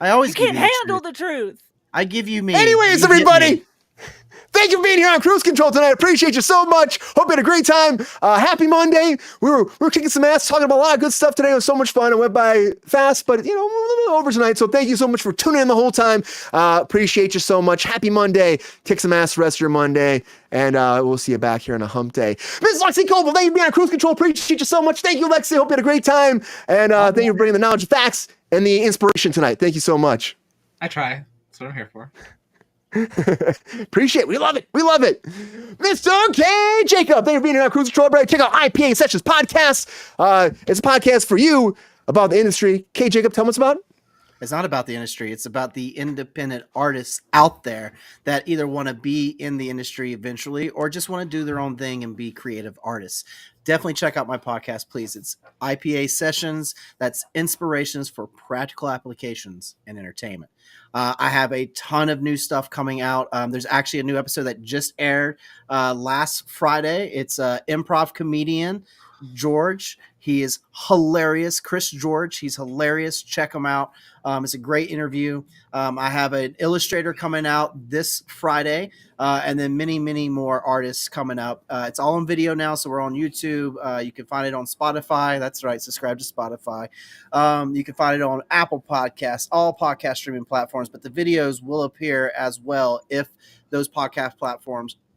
I always You give can't you the handle truth. the truth. I give you me. Anyways, You get everybody. me. Thank you for being here on Kruse Control tonight. Appreciate you so much. Hope you had a great time. Happy Monday. We were kicking some ass, talking about a lot of good stuff today. It was so much fun. It went by fast, but a little over tonight. So thank you so much for tuning in the whole time. Appreciate you so much. Happy Monday. Kick some ass the rest of your Monday. And we'll see you back here on a hump day. Ms. Lexi Coble, thank you for being on Kruse Control. Appreciate you so much. Thank you, Lexi. Hope you had a great time. And thank you for bringing the knowledge, facts, and the inspiration tonight. Thank you so much. I try. That's what I'm here for. Appreciate it. We love it. We love it. Mr. K. Jacob, thank you for being here on Kruse Control. Check out IPA Sessions Podcast. It's a podcast for you about the industry. K. Jacob, tell us about it. It's not about the industry. It's about the independent artists out there that either want to be in the industry eventually or just want to do their own thing and be creative artists. Definitely check out my podcast, please. It's IPA Sessions. That's inspirations for practical applications and entertainment. I have a ton of new stuff coming out. There's actually a new episode that just aired last Friday. It's improv comedian George. He is hilarious. Chris George. He's hilarious. Check him out. It's a great interview. I have an illustrator coming out this Friday, and then many, many more artists coming up. It's all on video now, so we're on YouTube. You can find it on Spotify. That's right. Subscribe to Spotify. You can find it on Apple Podcasts, all podcast streaming platforms, but the videos will appear as well if those podcast platforms